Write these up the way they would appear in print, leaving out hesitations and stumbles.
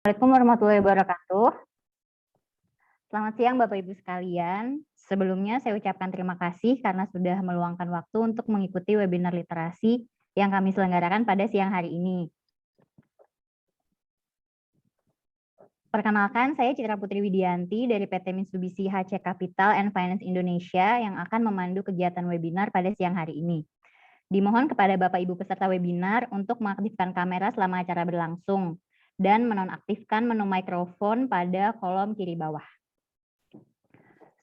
Assalamualaikum warahmatullahi wabarakatuh. Selamat siang Bapak Ibu sekalian. Sebelumnya saya ucapkan terima kasih karena sudah meluangkan waktu untuk mengikuti webinar literasi yang kami selenggarakan pada siang hari ini. Perkenalkan, saya Citra Putri Widianti dari PT Mitsubishi HC Capital and Finance Indonesia yang akan memandu kegiatan webinar pada siang hari ini. Dimohon kepada Bapak Ibu peserta webinar untuk mengaktifkan kamera selama acara berlangsung dan menonaktifkan menu mikrofon pada kolom kiri bawah.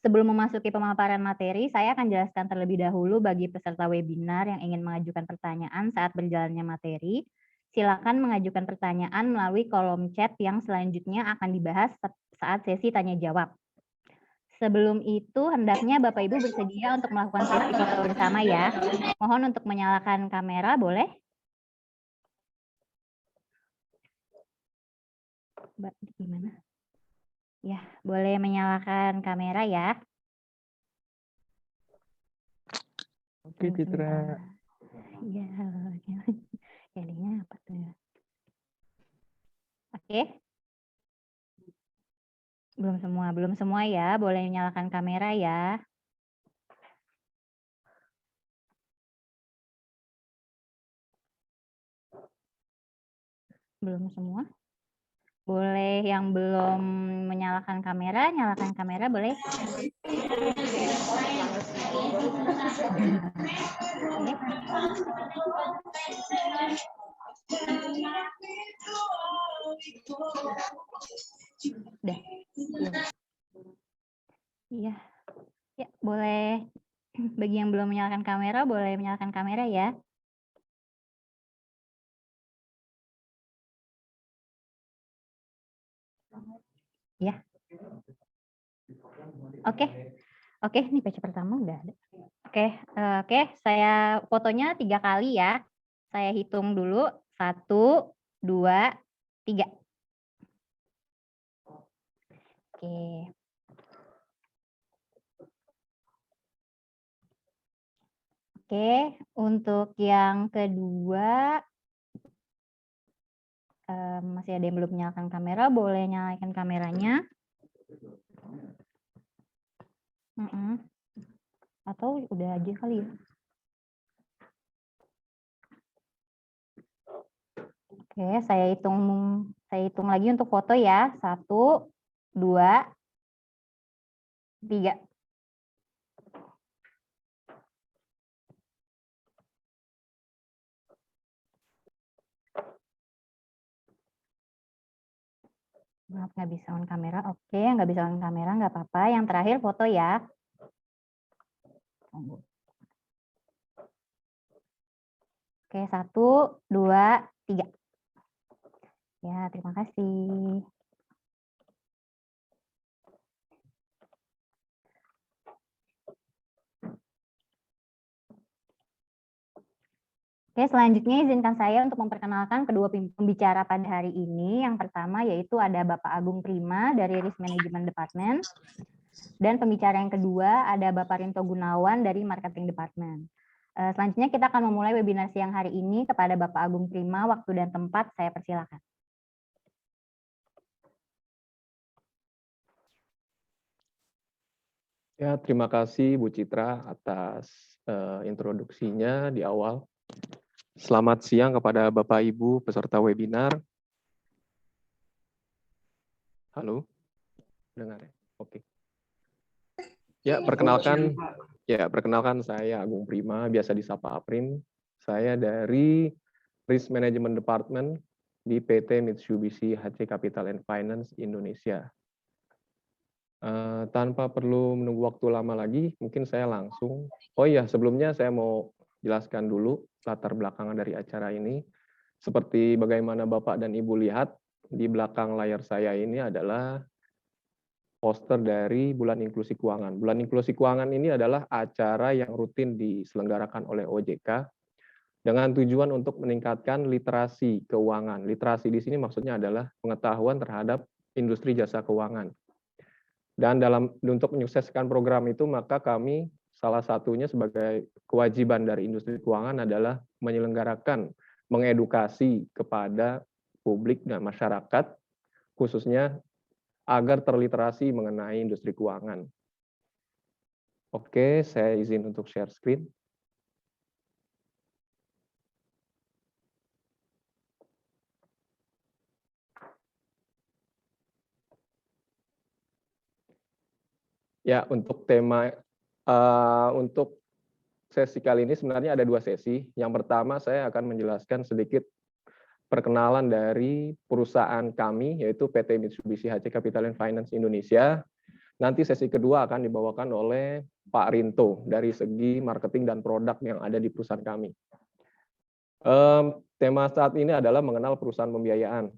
Sebelum memasuki pemaparan materi, saya akan jelaskan terlebih dahulu bagi peserta webinar yang ingin mengajukan pertanyaan saat berjalannya materi. Silakan mengajukan pertanyaan melalui kolom chat yang selanjutnya akan dibahas saat sesi tanya jawab. Sebelum itu, hendaknya Bapak Ibu bersedia untuk melakukan sesi foto bersama ya. Mohon untuk menyalakan kamera, boleh? Mbak, gimana? Ya, boleh menyalakan kamera ya. Oke, Citra. Iya, jadinya apa tuh? Oke. Belum semua ya, boleh menyalakan kamera ya. Belum semua. Boleh yang belum menyalakan kamera, nyalakan kamera boleh. Udah. Iya. Ya, boleh. Bagi yang belum menyalakan kamera, boleh menyalakan kamera ya. Ya. Oke, ini page pertama udah ada. Oke, saya fotonya 3 kali ya. Saya hitung dulu, 1, 2, 3. Oke. Oke, untuk yang kedua, masih ada yang belum menyalakan kamera, boleh nyalakan kameranya. Atau udah aja kali ya. Oke, saya hitung lagi untuk foto ya. 1, 2, 3. Maaf nggak bisa on kamera. Oke, nggak bisa on kamera nggak apa-apa. Yang terakhir foto ya. Oke, 1, 2, 3. Ya, terima kasih. Oke, selanjutnya izinkan saya untuk memperkenalkan kedua pembicara pada hari ini. Yang pertama yaitu ada Bapak Agung Prima dari Risk Management Department. Dan pembicara yang kedua ada Bapak Rinto Gunawan dari Marketing Department. Selanjutnya kita akan memulai webinar siang hari ini kepada Bapak Agung Prima. Waktu dan tempat saya persilakan. Ya, terima kasih Bu Citra atas introduksinya di awal. Selamat siang kepada Bapak Ibu peserta webinar. Halo, dengar ya? Oke. Ya, perkenalkan saya Agung Prima, biasa disapa Aprim. Saya dari Risk Management Department di PT Mitsubishi HC Capital and Finance Indonesia. Tanpa perlu menunggu waktu lama lagi, mungkin saya langsung. Oh iya, sebelumnya saya mau jelaskan dulu latar belakangan dari acara ini. Seperti bagaimana Bapak dan Ibu lihat, di belakang layar saya ini adalah poster dari Bulan Inklusi Keuangan. Bulan Inklusi Keuangan ini adalah acara yang rutin diselenggarakan oleh OJK dengan tujuan untuk meningkatkan literasi keuangan. Literasi di sini maksudnya adalah pengetahuan terhadap industri jasa keuangan. Dan untuk menyukseskan program itu, maka kami salah satunya sebagai kewajiban dari industri keuangan adalah menyelenggarakan, mengedukasi kepada publik dan masyarakat khususnya agar terliterasi mengenai industri keuangan. Oke, saya izin untuk share screen. Ya, untuk tema untuk sesi kali ini sebenarnya ada 2 sesi. Yang pertama saya akan menjelaskan sedikit perkenalan dari perusahaan kami, yaitu PT Mitsubishi HC Capital and Finance Indonesia. Nanti sesi kedua akan dibawakan oleh Pak Rinto dari segi marketing dan produk yang ada di perusahaan kami. Tema saat ini adalah mengenal perusahaan pembiayaan.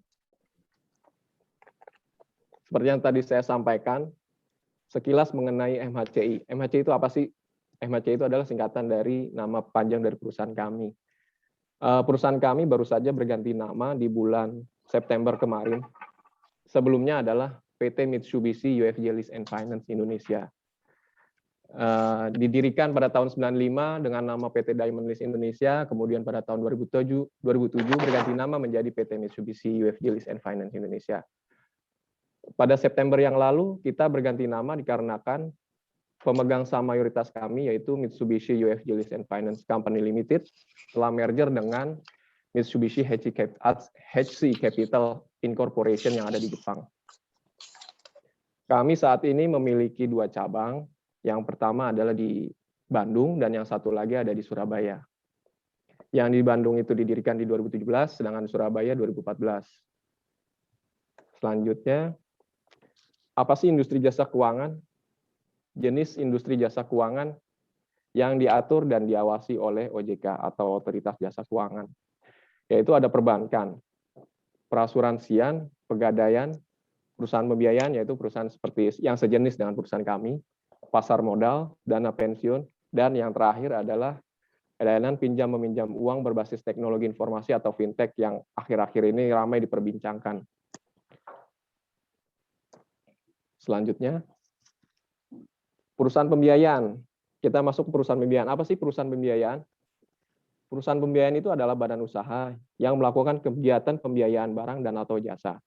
Seperti yang tadi saya sampaikan, sekilas mengenai MHCI. MHCI itu apa sih? MHCI itu adalah singkatan dari nama panjang dari perusahaan kami. Perusahaan kami baru saja berganti nama di bulan September kemarin. Sebelumnya adalah PT Mitsubishi UFJ Lease and Finance Indonesia. Didirikan pada tahun 95 dengan nama PT Diamond Lease Indonesia, kemudian pada tahun 2007 berganti nama menjadi PT Mitsubishi UFJ Lease and Finance Indonesia. Pada September yang lalu, kita berganti nama dikarenakan pemegang saham mayoritas kami, yaitu Mitsubishi UFJ Lease and Finance Company Limited, telah merger dengan Mitsubishi HC Capital Incorporation yang ada di Jepang. Kami saat ini memiliki 2 cabang. Yang pertama adalah di Bandung, dan yang satu lagi ada di Surabaya. Yang di Bandung itu didirikan di 2017, sedangkan Surabaya 2014. Selanjutnya, apa sih industri jasa keuangan? Jenis industri jasa keuangan yang diatur dan diawasi oleh OJK atau Otoritas Jasa Keuangan, yaitu ada perbankan, perasuransian, pegadaian, perusahaan pembiayaan, yaitu perusahaan seperti yang sejenis dengan perusahaan kami, pasar modal, dana pensiun, dan yang terakhir adalah layanan pinjam-meminjam uang berbasis teknologi informasi atau fintech yang akhir-akhir ini ramai diperbincangkan. Selanjutnya, perusahaan pembiayaan. Kita masuk ke perusahaan pembiayaan. Apa sih perusahaan pembiayaan? Perusahaan pembiayaan itu adalah badan usaha yang melakukan kegiatan pembiayaan barang dan atau jasa.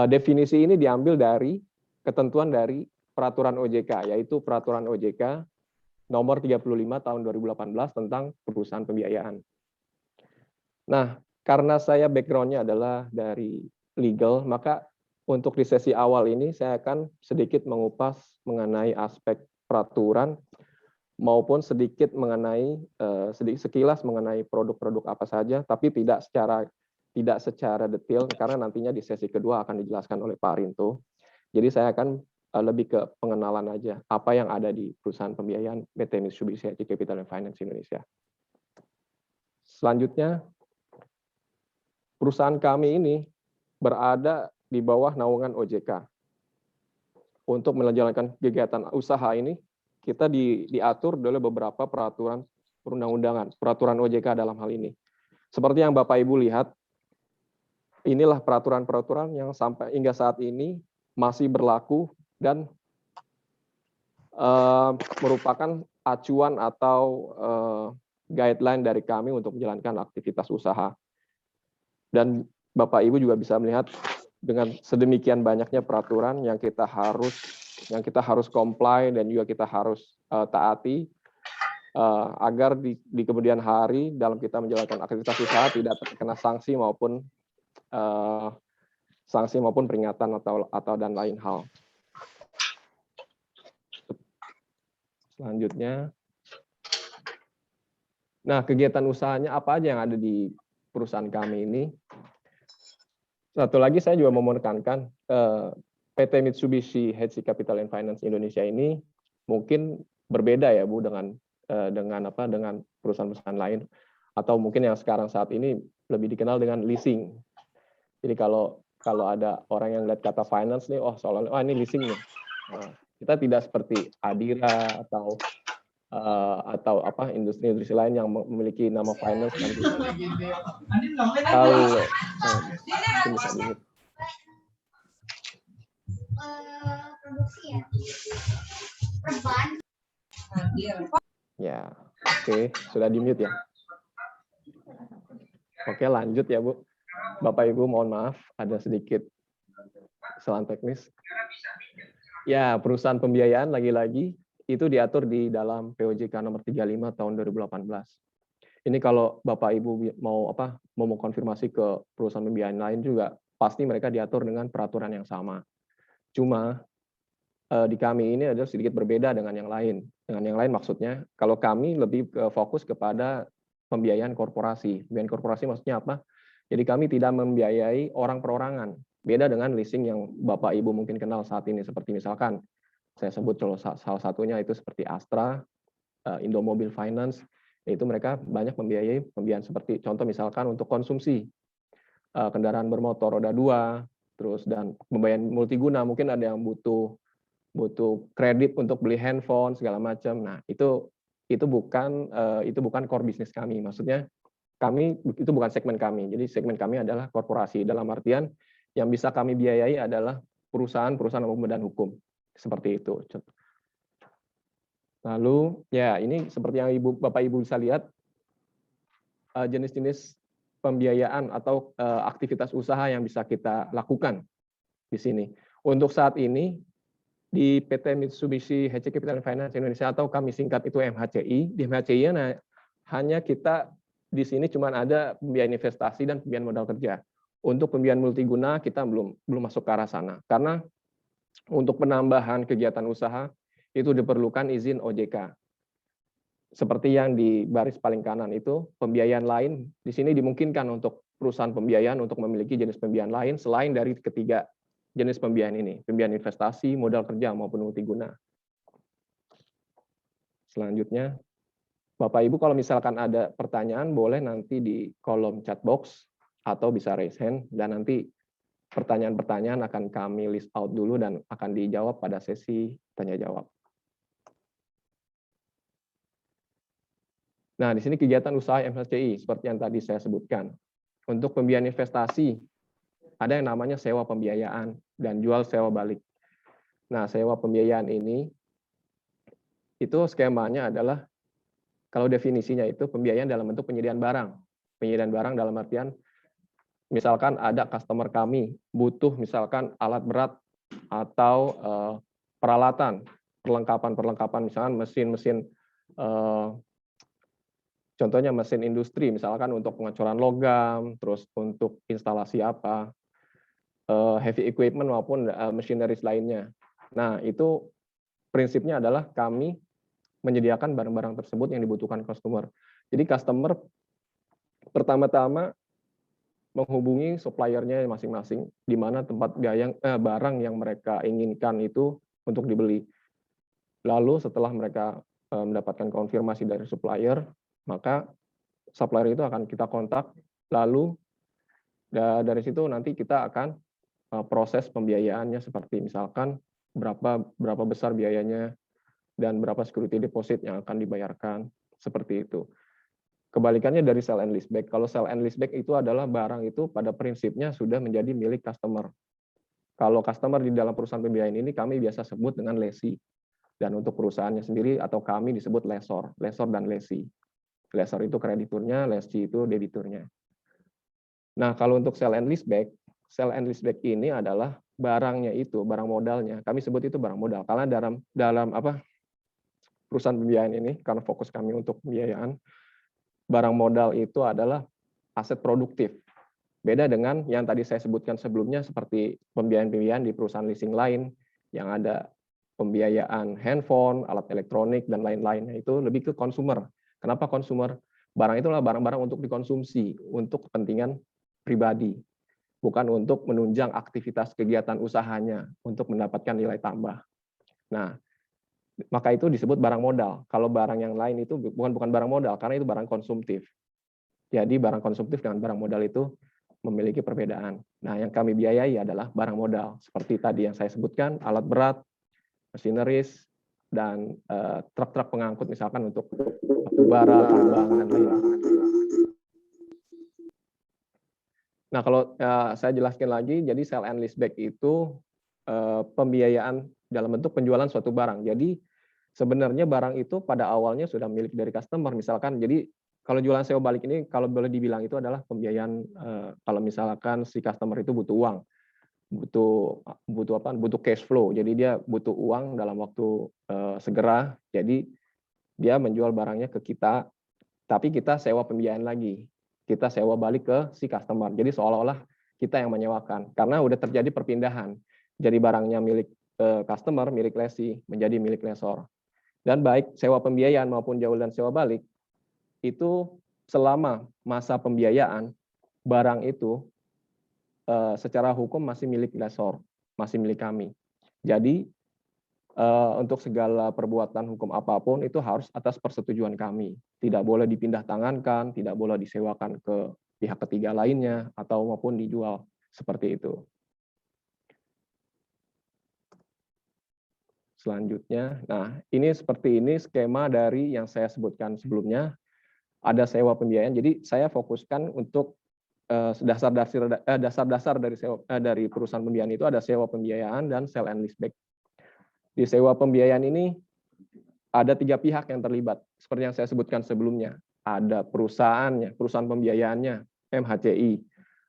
Definisi ini diambil dari ketentuan dari Peraturan OJK, yaitu Peraturan OJK nomor 35 tahun 2018 tentang perusahaan pembiayaan. Nah, karena saya background-nya adalah dari legal, maka untuk di sesi awal ini saya akan sedikit mengupas mengenai aspek peraturan maupun sedikit mengenai sekilas mengenai produk-produk apa saja, tapi tidak secara detail karena nantinya di sesi kedua akan dijelaskan oleh Pak Rinto. Jadi saya akan lebih ke pengenalan aja apa yang ada di perusahaan pembiayaan PT Mitsubishi HC Capital and Finance Indonesia. Selanjutnya, perusahaan kami ini berada di bawah naungan OJK. Untuk menjalankan kegiatan usaha ini, kita diatur oleh beberapa peraturan perundang-undangan, peraturan OJK dalam hal ini. Seperti yang Bapak Ibu lihat, inilah peraturan-peraturan yang sampai hingga saat ini masih berlaku dan merupakan acuan atau guideline dari kami untuk menjalankan aktivitas usaha. Dan Bapak Ibu juga bisa melihat dengan sedemikian banyaknya peraturan yang kita harus comply dan juga kita harus taati agar di kemudian hari dalam kita menjalankan aktivitas usaha tidak terkena sanksi maupun peringatan atau dan lain hal. Selanjutnya, nah kegiatan usahanya apa aja yang ada di perusahaan kami ini? Satu lagi saya juga mau menekankan PT Mitsubishi HC Capital and Finance Indonesia ini mungkin berbeda ya Bu dengan perusahaan-perusahaan lain, atau mungkin yang sekarang saat ini lebih dikenal dengan leasing. Jadi kalau ada orang yang lihat kata finance nih, soalnya ini leasing nih. Nah, kita tidak seperti Adira atau industri-industri lain yang memiliki nama finance dan ya, oke, sudah di-mute ya. Oke, lanjut ya Bu. Bapak Ibu mohon maaf ada sedikit kesalahan teknis. Ya, perusahaan pembiayaan lagi-lagi itu diatur di dalam POJK nomor 35 tahun 2018. Ini kalau Bapak Ibu mau konfirmasi ke perusahaan pembiayaan lain juga pasti mereka diatur dengan peraturan yang sama. Cuma di kami ini adalah sedikit berbeda dengan yang lain. Dengan yang lain maksudnya kalau kami lebih fokus kepada pembiayaan korporasi. Pembiayaan korporasi maksudnya apa? Jadi kami tidak membiayai orang perorangan. Beda dengan leasing yang Bapak Ibu mungkin kenal saat ini, seperti misalkan saya sebut salah satunya itu seperti Astra, Indomobil Finance, yaitu mereka banyak membiayai pembiayaan seperti contoh misalkan untuk konsumsi kendaraan bermotor roda 2, terus dan pembiayaan multiguna, mungkin ada yang butuh kredit untuk beli handphone segala macam. Nah, itu bukan core bisnis kami. Maksudnya kami itu bukan segmen kami. Jadi segmen kami adalah korporasi, dalam artian yang bisa kami biayai adalah perusahaan berbadan hukum. Seperti itu. Lalu ya ini seperti yang Bapak Ibu bisa lihat jenis-jenis pembiayaan atau aktivitas usaha yang bisa kita lakukan di sini. Untuk saat ini di PT Mitsubishi HC Capital Finance Indonesia atau kami singkat itu MHCI, di MHCI hanya kita di sini cuma ada pembiayaan investasi dan pembiayaan modal kerja. Untuk pembiayaan multiguna kita belum masuk ke arah sana. Karena untuk penambahan kegiatan usaha itu diperlukan izin OJK. Seperti yang di baris paling kanan itu, pembiayaan lain di sini dimungkinkan untuk perusahaan pembiayaan untuk memiliki jenis pembiayaan lain selain dari ketiga jenis pembiayaan ini, pembiayaan investasi, modal kerja maupun multiguna. Selanjutnya, Bapak Ibu kalau misalkan ada pertanyaan boleh nanti di kolom chat box atau bisa raise hand dan nanti pertanyaan-pertanyaan akan kami list out dulu dan akan dijawab pada sesi tanya jawab. Nah, di sini kegiatan usaha MHCI seperti yang tadi saya sebutkan. Untuk pembiayaan investasi ada yang namanya sewa pembiayaan dan jual sewa balik. Nah, sewa pembiayaan ini itu skemanya adalah kalau definisinya itu pembiayaan dalam bentuk penyediaan barang. Penyediaan barang dalam artian misalkan ada customer kami butuh misalkan alat berat atau peralatan, perlengkapan misalkan mesin-mesin contohnya mesin industri misalkan untuk pengecoran logam, terus untuk instalasi apa, heavy equipment maupun machineries lainnya. Nah, itu prinsipnya adalah kami menyediakan barang-barang tersebut yang dibutuhkan customer. Jadi customer pertama-tama menghubungi suppliernya masing-masing di mana tempat barang yang mereka inginkan itu untuk dibeli. Lalu setelah mereka mendapatkan konfirmasi dari supplier, maka supplier itu akan kita kontak, lalu dari situ nanti kita akan proses pembiayaannya seperti misalkan berapa besar biayanya dan berapa security deposit yang akan dibayarkan, seperti itu. Kebalikannya dari sell and leaseback. Kalau sell and leaseback itu adalah barang itu pada prinsipnya sudah menjadi milik customer. Kalau customer di dalam perusahaan pembiayaan ini kami biasa sebut dengan lessee. Dan untuk perusahaannya sendiri atau kami disebut lessor dan lessee. Lessor itu krediturnya, lessee itu debiturnya. Nah, kalau untuk sell and leaseback ini adalah barangnya itu, barang modalnya. Kami sebut itu barang modal karena dalam perusahaan pembiayaan ini karena fokus kami untuk pembiayaan, barang modal itu adalah aset produktif. Beda dengan yang tadi saya sebutkan sebelumnya seperti pembiayaan di perusahaan leasing lain yang ada pembiayaan handphone, alat elektronik, dan lain-lainnya itu lebih ke konsumer. Kenapa konsumer? Barang itulah barang-barang untuk dikonsumsi, untuk kepentingan pribadi, bukan untuk menunjang aktivitas kegiatan usahanya, untuk mendapatkan nilai tambah. Nah, maka itu disebut barang modal. Kalau barang yang lain itu bukan barang modal, karena itu barang konsumtif. Jadi barang konsumtif dengan barang modal itu memiliki perbedaan. Nah, yang kami biayai adalah barang modal. Seperti tadi yang saya sebutkan, alat berat, machineries, dan truk-truk pengangkut misalkan untuk batubara, tambang, dan lain-lain. Nah, kalau saya jelaskan lagi, jadi sell and leaseback itu pembiayaan dalam bentuk penjualan suatu barang. Jadi sebenarnya barang itu pada awalnya sudah milik dari customer, misalkan. Jadi kalau jualan sewa balik ini, kalau boleh dibilang itu adalah pembiayaan kalau misalkan si customer itu butuh uang. butuh cash flow. Jadi dia butuh uang dalam waktu segera. Jadi dia menjual barangnya ke kita, tapi kita sewa pembiayaan lagi. Kita sewa balik ke si customer. Jadi seolah-olah kita yang menyewakan. Karena udah terjadi perpindahan. Jadi barangnya milik customer, milik lesi, menjadi milik lesor. Dan baik sewa pembiayaan maupun jual dan sewa balik, itu selama masa pembiayaan, barang itu secara hukum masih milik lesor, masih milik kami. Jadi untuk segala perbuatan hukum apapun itu harus atas persetujuan kami. Tidak boleh dipindah tangankan, tidak boleh disewakan ke pihak ketiga lainnya, atau maupun dijual. Seperti itu. Selanjutnya, nah ini seperti ini skema dari yang saya sebutkan sebelumnya. Ada sewa pembiayaan, jadi saya fokuskan untuk dasar-dasar dari perusahaan pembiayaan itu ada sewa pembiayaan dan sell and leaseback. Di sewa pembiayaan ini ada 3 pihak yang terlibat, seperti yang saya sebutkan sebelumnya. Ada perusahaannya, perusahaan pembiayaannya, MHCI,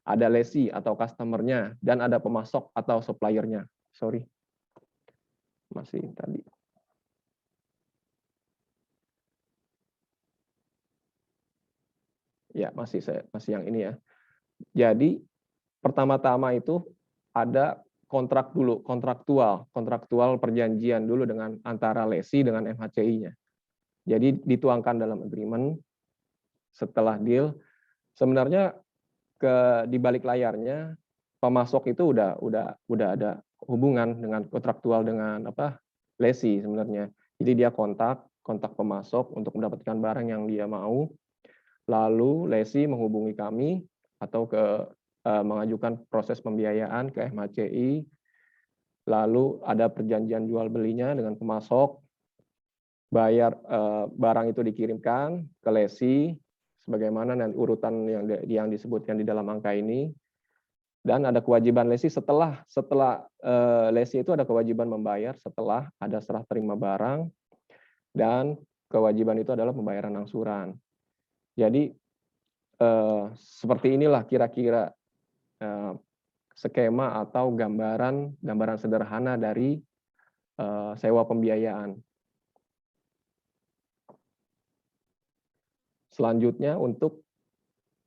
ada lesi atau customer-nya, dan ada pemasok atau supplier-nya. Sorry, masih tadi. Ya, masih yang ini ya. Jadi pertama-tama itu ada kontrak dulu, kontraktual perjanjian dulu dengan antara lesi dengan MHCI-nya. Jadi dituangkan dalam agreement setelah deal. Sebenarnya di balik layarnya pemasok itu udah ada hubungan dengan kontraktual dengan lesi sebenarnya. Jadi dia kontak pemasok untuk mendapatkan barang yang dia mau. Lalu lesi menghubungi kami atau mengajukan proses pembiayaan ke MHCI, lalu ada perjanjian jual belinya dengan pemasok, barang itu dikirimkan ke lesi, sebagaimana dan urutan yang disebutkan di dalam angka ini, dan ada kewajiban lesi setelah lesi itu ada kewajiban membayar setelah ada serah terima barang, dan kewajiban itu adalah pembayaran angsuran. Jadi seperti inilah kira-kira skema atau gambaran sederhana dari sewa pembiayaan. Selanjutnya untuk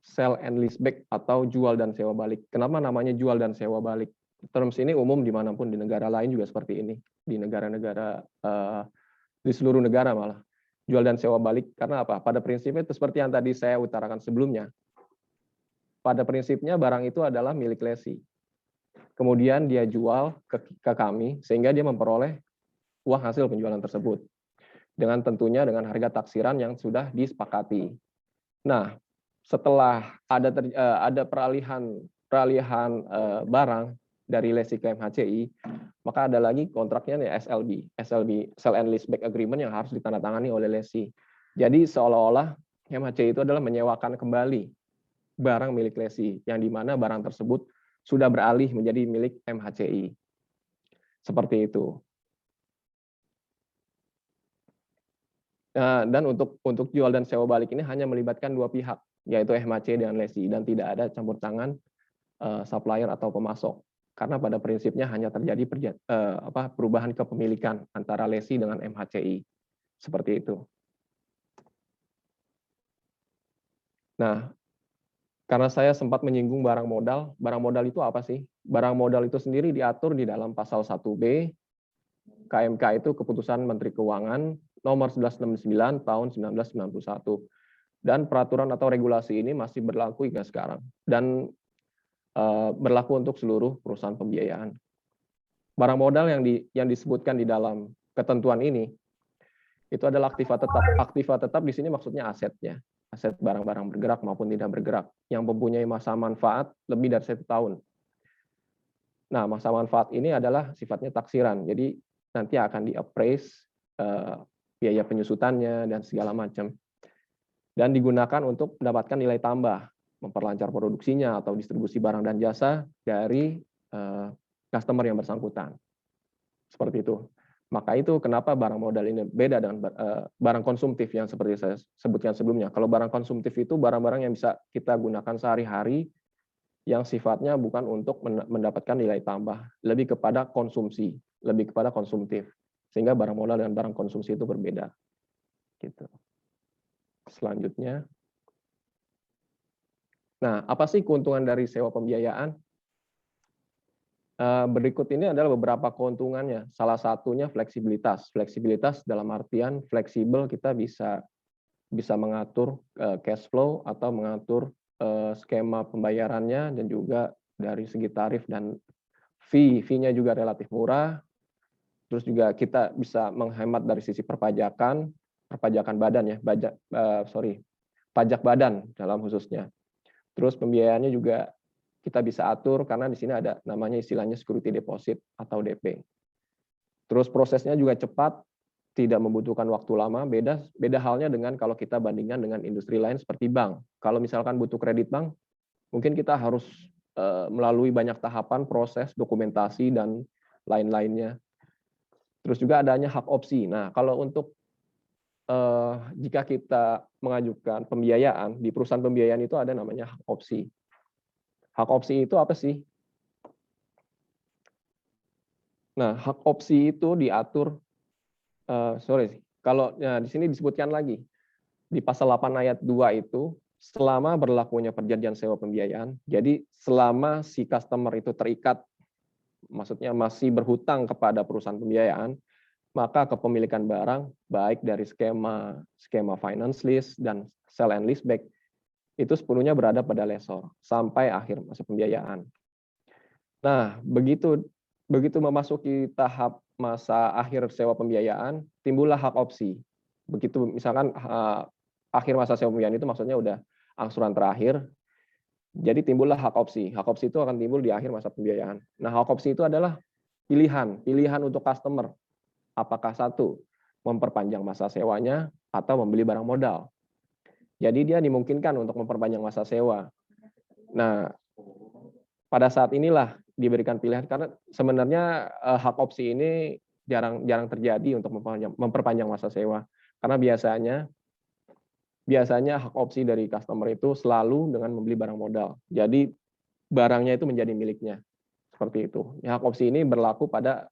sell and leaseback atau jual dan sewa balik. Kenapa namanya jual dan sewa balik? Terms ini umum dimanapun, di negara lain juga seperti ini, di negara-negara di seluruh negara malah. Jual dan sewa balik karena apa? Pada prinsipnya itu seperti yang tadi saya utarakan sebelumnya. Pada prinsipnya barang itu adalah milik lesi. Kemudian dia jual ke kami sehingga dia memperoleh uang hasil penjualan tersebut. Dengan tentunya dengan harga taksiran yang sudah disepakati. Nah, setelah ada peralihan barang dari lesi ke MHCI, maka ada lagi kontraknya nih SLB, Sell and Leaseback Agreement yang harus ditandatangani oleh lesi. Jadi seolah-olah MHCI itu adalah menyewakan kembali barang milik lesi, yang di mana barang tersebut sudah beralih menjadi milik MHCI. Seperti itu. Dan untuk jual dan sewa balik ini hanya melibatkan 2 pihak, yaitu MHCI dan lesi, dan tidak ada campur tangan supplier atau pemasok. Karena pada prinsipnya hanya terjadi perubahan kepemilikan antara lesi dengan MHCI. Seperti itu. Nah, karena saya sempat menyinggung barang modal itu apa sih? Barang modal itu sendiri diatur di dalam pasal 1B, KMK itu Keputusan Menteri Keuangan nomor 1169 tahun 1991. Dan peraturan atau regulasi ini masih berlaku hingga sekarang. Dan berlaku untuk seluruh perusahaan pembiayaan. Barang modal yang disebutkan di dalam ketentuan ini itu adalah aktiva tetap. Aktiva tetap di sini maksudnya asetnya, aset barang-barang bergerak maupun tidak bergerak yang mempunyai masa manfaat lebih dari 1 tahun. Nah, masa manfaat ini adalah sifatnya taksiran, jadi nanti akan di-appraise biaya penyusutannya dan segala macam, dan digunakan untuk mendapatkan nilai tambah, memperlancar produksinya atau distribusi barang dan jasa dari customer yang bersangkutan. Seperti itu. Maka itu kenapa barang modal ini beda dengan barang konsumtif yang seperti saya sebutkan sebelumnya. Kalau barang konsumtif itu barang-barang yang bisa kita gunakan sehari-hari yang sifatnya bukan untuk mendapatkan nilai tambah, lebih kepada konsumsi, lebih kepada konsumtif. Sehingga barang modal dan barang konsumsi itu berbeda. Gitu. Selanjutnya. Nah, apa sih keuntungan dari sewa pembiayaan? Berikut ini adalah beberapa keuntungannya. Salah satunya fleksibilitas. Fleksibilitas dalam artian fleksibel, kita bisa mengatur cash flow atau mengatur skema pembayarannya, dan juga dari segi tarif dan fee-nya juga relatif murah. Terus juga kita bisa menghemat dari sisi perpajakan badan ya, pajak badan dalam khususnya. Terus pembiayaannya juga kita bisa atur karena di sini ada namanya istilahnya security deposit atau DP. Terus prosesnya juga cepat, tidak membutuhkan waktu lama. Beda halnya dengan kalau kita bandingkan dengan industri lain seperti bank. Kalau misalkan butuh kredit bank, mungkin kita harus melalui banyak tahapan, proses, dokumentasi, dan lain-lainnya. Terus juga adanya hak opsi. Nah, kalau untuk jika kita mengajukan pembiayaan, di perusahaan pembiayaan itu ada namanya hak opsi. Hak opsi itu apa sih? Nah, hak opsi itu diatur, kalau di sini disebutkan lagi, di pasal 8 ayat 2 itu, selama berlakunya perjanjian sewa pembiayaan, jadi selama si customer itu terikat, maksudnya masih berhutang kepada perusahaan pembiayaan, maka kepemilikan barang, baik dari skema finance lease dan sell and lease back, itu sepenuhnya berada pada lessor sampai akhir masa pembiayaan. Nah, begitu memasuki tahap masa akhir sewa pembiayaan, timbullah hak opsi. Begitu misalkan akhir masa sewa pembiayaan itu maksudnya udah angsuran terakhir, jadi timbullah hak opsi. Hak opsi itu akan timbul di akhir masa pembiayaan. Nah, hak opsi itu adalah pilihan untuk customer. Apakah satu, memperpanjang masa sewanya atau membeli barang modal. Jadi dia dimungkinkan untuk memperpanjang masa sewa. Nah, pada saat inilah diberikan pilihan, karena sebenarnya hak opsi ini jarang terjadi untuk memperpanjang masa sewa. Karena biasanya hak opsi dari customer itu selalu dengan membeli barang modal. Jadi barangnya itu menjadi miliknya. Seperti itu. Hak opsi ini berlaku pada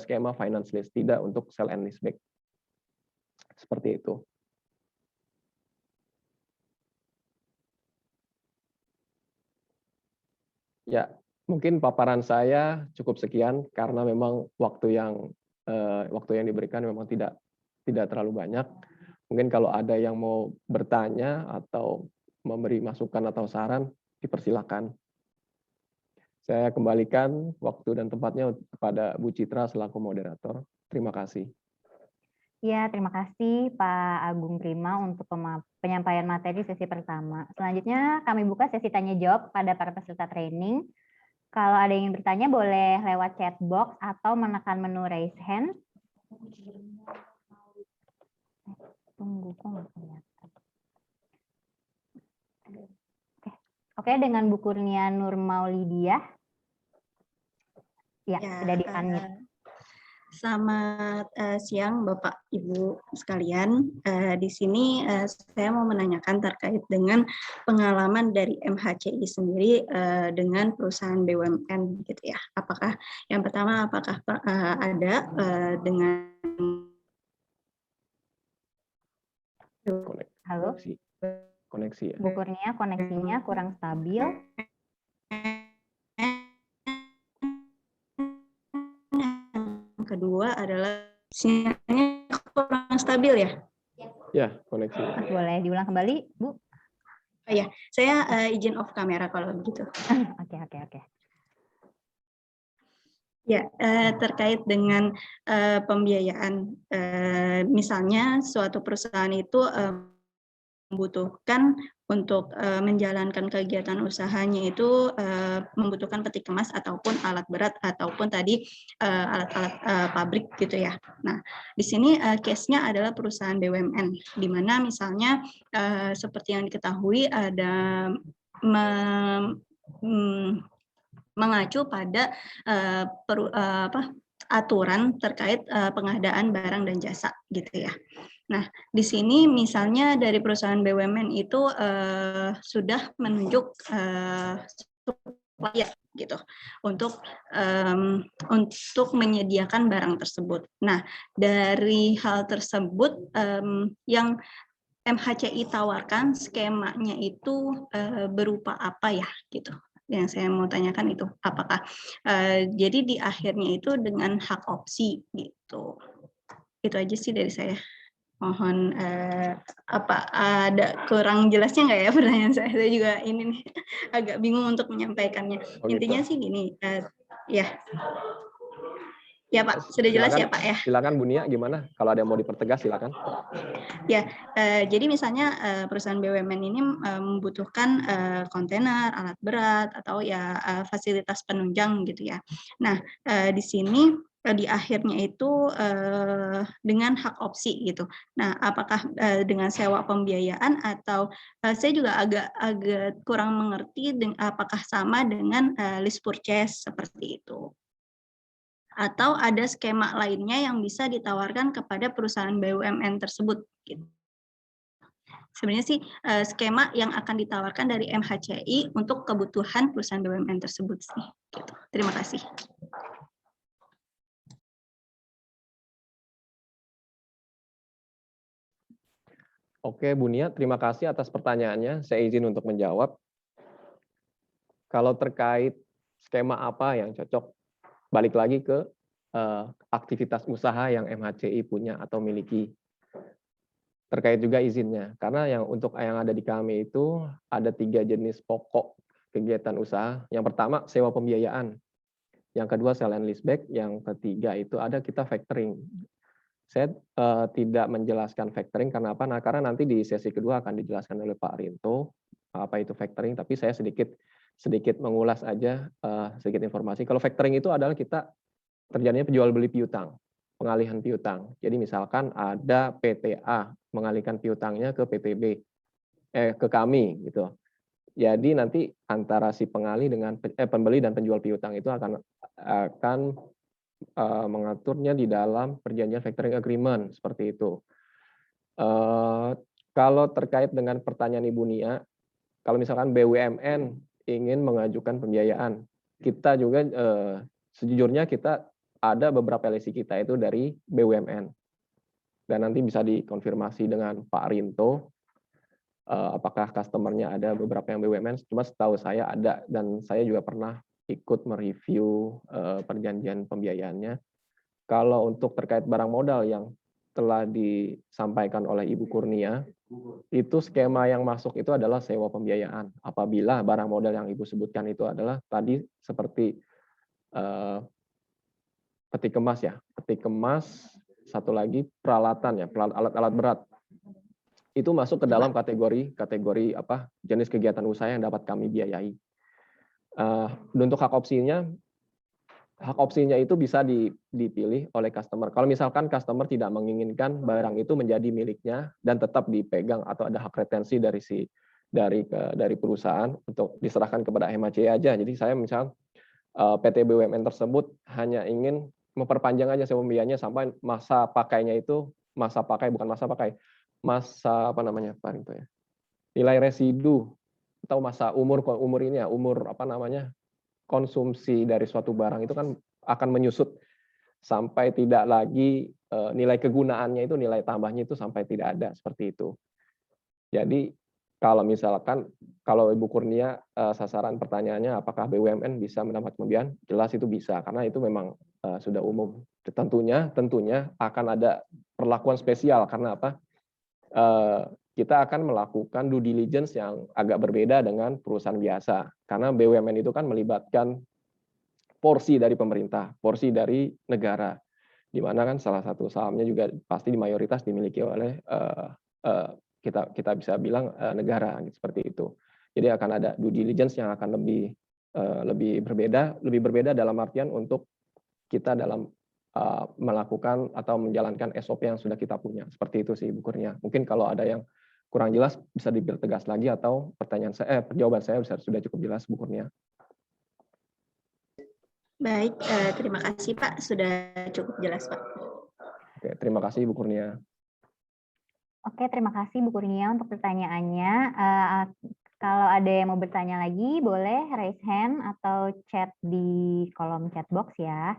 skema finance lease, tidak untuk sell and lease back. Seperti itu. Ya, mungkin paparan saya cukup sekian karena memang waktu yang diberikan memang tidak terlalu banyak. Mungkin kalau ada yang mau bertanya atau memberi masukan atau saran, dipersilakan. Saya kembalikan waktu dan tempatnya kepada Bu Citra selaku moderator. Terima kasih. Ya, terima kasih Pak Agung Prima untuk penyampaian materi sesi pertama. Selanjutnya kami buka sesi tanya jawab pada para peserta training. Kalau ada yang ingin bertanya boleh lewat chat box atau menekan menu raise hand. Tunggu, kok nggak kelihatan. Oke, dengan Bu Kurnia Nur Maulidiah. Ya, sudah di-unmute. Selamat siang Bapak Ibu sekalian. Di sini saya mau menanyakan terkait dengan pengalaman dari MHCI sendiri dengan perusahaan BUMN gitu ya. Apakah yang pertama ada dengan Halo? Koneksi ya. Bu Kurnia, koneksinya kurang stabil. Kedua adalah sinyalnya kurang stabil ya? Ya, koneksi. Boleh diulang kembali, Bu? Oh ya, saya izin off kamera kalau begitu. Oke. Ya, terkait dengan pembiayaan, misalnya suatu perusahaan itu membutuhkan untuk menjalankan kegiatan usahanya itu membutuhkan peti kemas ataupun alat berat ataupun tadi alat-alat pabrik gitu ya. Nah, di sini case-nya adalah perusahaan BUMN, di mana misalnya seperti yang diketahui ada mengacu pada aturan terkait pengadaan barang dan jasa gitu ya. Nah, di sini misalnya dari perusahaan BUMN itu sudah menunjuk supplier gitu untuk menyediakan barang tersebut. Nah, dari hal tersebut yang MHCI tawarkan skemanya itu berupa apa ya gitu. Yang saya mau tanyakan itu apakah jadi di akhirnya itu dengan hak opsi gitu. Itu aja sih dari saya. Mohon apa ada kurang jelasnya nggak ya pertanyaan saya? Saya juga ini nih agak bingung untuk menyampaikannya. Oh, Intinya gitu. sih gini, ya Pak, sudah jelas ya Pak ya. Silakan Bu Nia, gimana? Kalau ada yang mau dipertegas silakan. Ya, jadi misalnya perusahaan BUMN ini membutuhkan kontainer, alat berat, atau ya fasilitas penunjang gitu ya. Nah, di sini di akhirnya itu dengan hak opsi gitu. Nah, apakah dengan sewa pembiayaan atau saya juga agak kurang mengerti apakah sama dengan lease purchase seperti itu. Atau ada skema lainnya yang bisa ditawarkan kepada perusahaan BUMN tersebut gitu. Sebenarnya sih skema yang akan ditawarkan dari MHCI untuk kebutuhan perusahaan BUMN tersebut sih. Gitu. Terima kasih. Oke, Bu Nia, terima kasih atas pertanyaannya. Saya izin untuk menjawab. Kalau terkait skema apa yang cocok, balik lagi ke aktivitas usaha yang MHCI punya atau miliki. Terkait juga izinnya, karena untuk yang ada di kami itu ada 3 jenis pokok kegiatan usaha. Yang pertama, sewa pembiayaan. Yang kedua, sell and leaseback. Yang ketiga itu ada kita factoring. Saya tidak menjelaskan factoring karena apa? Nah, karena nanti di sesi kedua akan dijelaskan oleh Pak Rinto apa itu factoring, tapi saya sedikit mengulas aja sedikit informasi. Kalau factoring itu adalah kita terjadinya penjual beli piutang, pengalihan piutang. Jadi misalkan ada PTA mengalihkan piutangnya ke PTB, ke kami gitu. Jadi nanti antara si pengalih dengan pembeli dan penjual piutang itu akan mengaturnya di dalam perjanjian factoring agreement seperti itu. Kalau terkait dengan pertanyaan Ibu Nia, kalau misalkan BUMN ingin mengajukan pembiayaan, kita juga sejujurnya kita ada beberapa LC kita itu dari BUMN. Dan nanti bisa dikonfirmasi dengan Pak Rinto apakah customer-nya ada beberapa yang BUMN, cuma setahu saya ada dan saya juga pernah ikut mereview perjanjian pembiayaannya. Kalau untuk terkait barang modal yang telah disampaikan oleh Ibu Kurnia, itu skema yang masuk itu adalah sewa pembiayaan. Apabila barang modal yang Ibu sebutkan itu adalah tadi seperti peti kemas ya, peti kemas, satu lagi peralatan ya, alat-alat berat. Itu masuk ke dalam kategori apa jenis kegiatan usaha yang dapat kami biayai. Untuk hak opsinya itu bisa dipilih oleh customer. Kalau misalkan customer tidak menginginkan barang itu menjadi miliknya dan tetap dipegang atau ada hak retensi dari perusahaan untuk diserahkan kepada MHCI aja. Jadi saya misal PT BUMN tersebut hanya ingin memperpanjang aja sewa pembiayaannya sampai masa apa namanya Pak Rinto ya, nilai residu atau masa umur ini ya, umur apa namanya konsumsi dari suatu barang itu kan akan menyusut sampai tidak lagi nilai kegunaannya itu, nilai tambahnya itu sampai tidak ada, seperti itu. Jadi kalau misalkan kalau Ibu Kurnia sasaran pertanyaannya apakah BUMN bisa mendapat pembiayaan, jelas itu bisa karena itu memang sudah umum. Tentunya akan ada perlakuan spesial karena apa? Kita akan melakukan due diligence yang agak berbeda dengan perusahaan biasa. Karena BUMN itu kan melibatkan porsi dari pemerintah, porsi dari negara. Di mana kan salah satu sahamnya juga pasti di mayoritas dimiliki oleh kita bisa bilang negara, seperti itu. Jadi akan ada due diligence yang akan lebih berbeda dalam artian untuk kita dalam melakukan atau menjalankan SOP yang sudah kita punya. Seperti itu sih Bu Kurnia. Mungkin kalau ada yang kurang jelas bisa dipertegas lagi atau jawaban saya sudah cukup jelas Bu Kurnia. Baik, terima kasih Pak, sudah cukup jelas Pak. Oke, terima kasih Bu Kurnia. Oke, terima kasih Bu Kurnia untuk pertanyaannya. Kalau ada yang mau bertanya lagi, boleh raise hand atau chat di kolom chat box ya.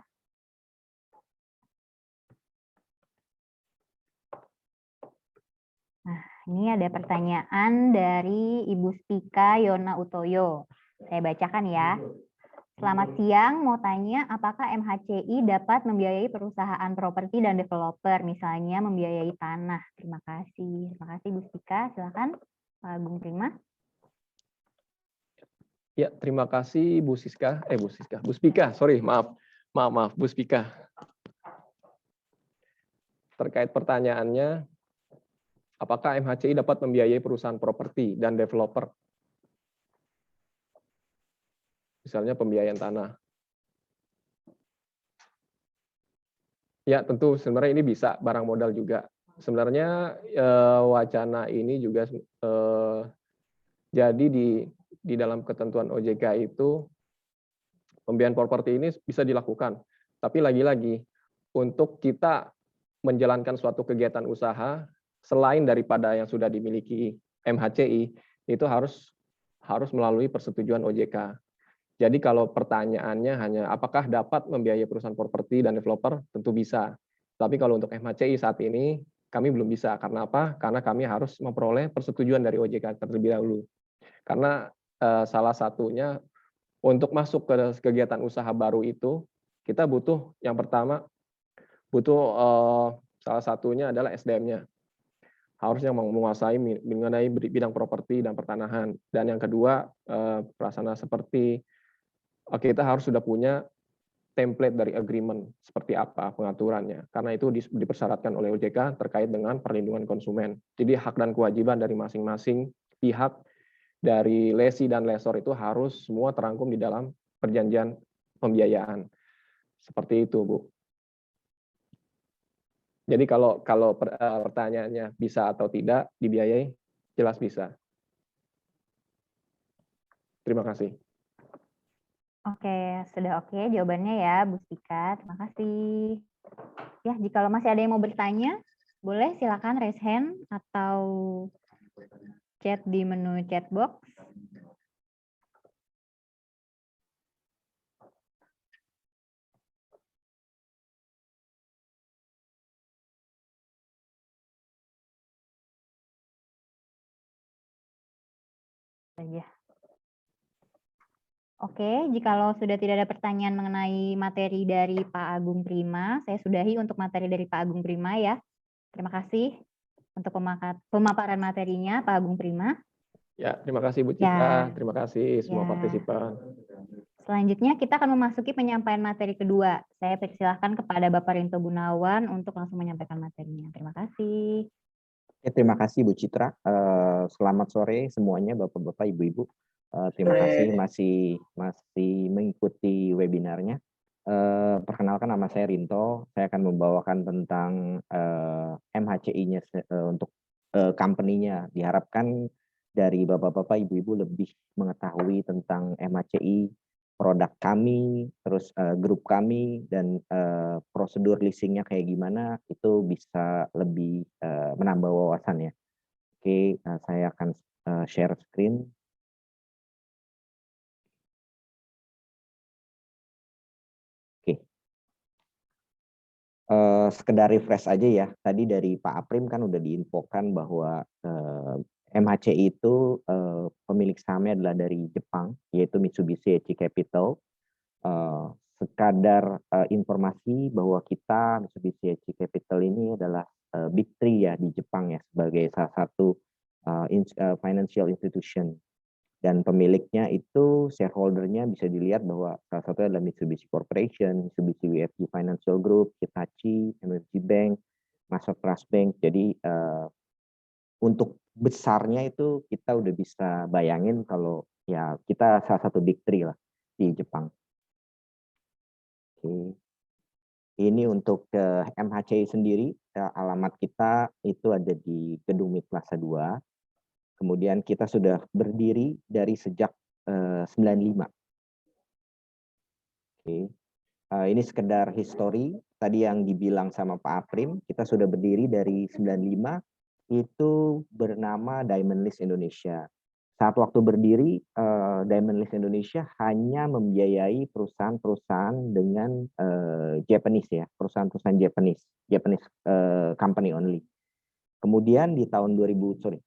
Nah, ini ada pertanyaan dari Ibu Spika Yona Utoyo. Saya bacakan ya. Selamat siang, mau tanya apakah MHCI dapat membiayai perusahaan properti dan developer, misalnya membiayai tanah. Terima kasih. Terima kasih Bu Spika. Silakan Pak Agung Prima. Ya, terima kasih Bu Siska. Bu Spika, sorry, maaf, Bu Spika. Terkait pertanyaannya, apakah MHCI dapat membiayai perusahaan properti dan developer? Misalnya pembiayaan tanah. Ya, tentu sebenarnya ini bisa barang modal juga. Sebenarnya wacana ini juga jadi di dalam ketentuan OJK itu pembiayaan properti ini bisa dilakukan. Tapi lagi-lagi untuk kita menjalankan suatu kegiatan usaha selain daripada yang sudah dimiliki MHCI itu harus melalui persetujuan OJK. Jadi kalau pertanyaannya hanya apakah dapat membiayai perusahaan properti dan developer, tentu bisa. Tapi kalau untuk MHCI saat ini kami belum bisa. Karena apa? Karena kami harus memperoleh persetujuan dari OJK terlebih dahulu. Karena salah satunya untuk masuk ke kegiatan usaha baru itu kita butuh yang pertama salah satunya adalah SDM-nya. Harusnya menguasai mengenai bidang properti dan pertanahan. Dan yang kedua, prasarana seperti kita harus sudah punya template dari agreement seperti apa pengaturannya. Karena itu dipersyaratkan oleh OJK terkait dengan perlindungan konsumen. Jadi hak dan kewajiban dari masing-masing pihak dari lesi dan lesor itu harus semua terangkum di dalam perjanjian pembiayaan. Seperti itu, Bu. Jadi kalau pertanyaannya bisa atau tidak dibiayai, jelas bisa. Terima kasih. Oke, sudah oke jawabannya ya Bu Spika. Terima kasih. Ya, jika masih ada yang mau bertanya, boleh silakan raise hand atau chat di menu chat box. Saja. Oke, jika sudah tidak ada pertanyaan mengenai materi dari Pak Agung Prima, saya sudahi untuk materi dari Pak Agung Prima ya. Terima kasih untuk pemaparan materinya Pak Agung Prima. Ya, terima kasih Bu Citra, terima kasih semua partisipan. Selanjutnya kita akan memasuki penyampaian materi kedua. Saya persilahkan kepada Bapak Rinto Gunawan untuk langsung menyampaikan materinya. Terima kasih. Ya, terima kasih Bu Citra. Selamat sore semuanya Bapak-bapak, Ibu-ibu. Terima kasih masih mengikuti webinarnya. Perkenalkan, nama saya Rinto. Saya akan membawakan tentang MHCI-nya untuk company-nya. Diharapkan dari Bapak-bapak, Ibu-ibu lebih mengetahui tentang MHCI, produk kami, terus grup kami, dan prosedur leasingnya kayak gimana, itu bisa lebih menambah wawasan ya. Oke, saya akan share screen. Oke. Sekedar refresh aja ya. Tadi dari Pak Aprim kan udah diinfokan bahwa MHCI itu pemilik sahamnya adalah dari Jepang, yaitu Mitsubishi HC Capital. Sekadar informasi bahwa kita Mitsubishi HC Capital ini adalah Big Three ya di Jepang ya, sebagai salah satu financial institution. Dan pemiliknya itu, shareholdernya bisa dilihat bahwa salah satunya adalah Mitsubishi Corporation, Mitsubishi UFJ Financial Group, Hitachi, MUFG Bank, Master Trust Bank. Jadi untuk besarnya itu kita udah bisa bayangin kalau ya kita salah satu Big Three lah di Jepang. Oke. Ini untuk MHCI sendiri, alamat kita itu ada di Gedung Mid Plaza 2. Kemudian kita sudah berdiri dari sejak 95. Oke. Ini sekedar history. Tadi yang dibilang sama Pak Aprim, kita sudah berdiri dari 95, itu bernama Diamond Lease Indonesia. Saat waktu berdiri, Diamond List Indonesia hanya membiayai perusahaan-perusahaan dengan Japanese ya, perusahaan-perusahaan Japanese company only. Kemudian di tahun 2007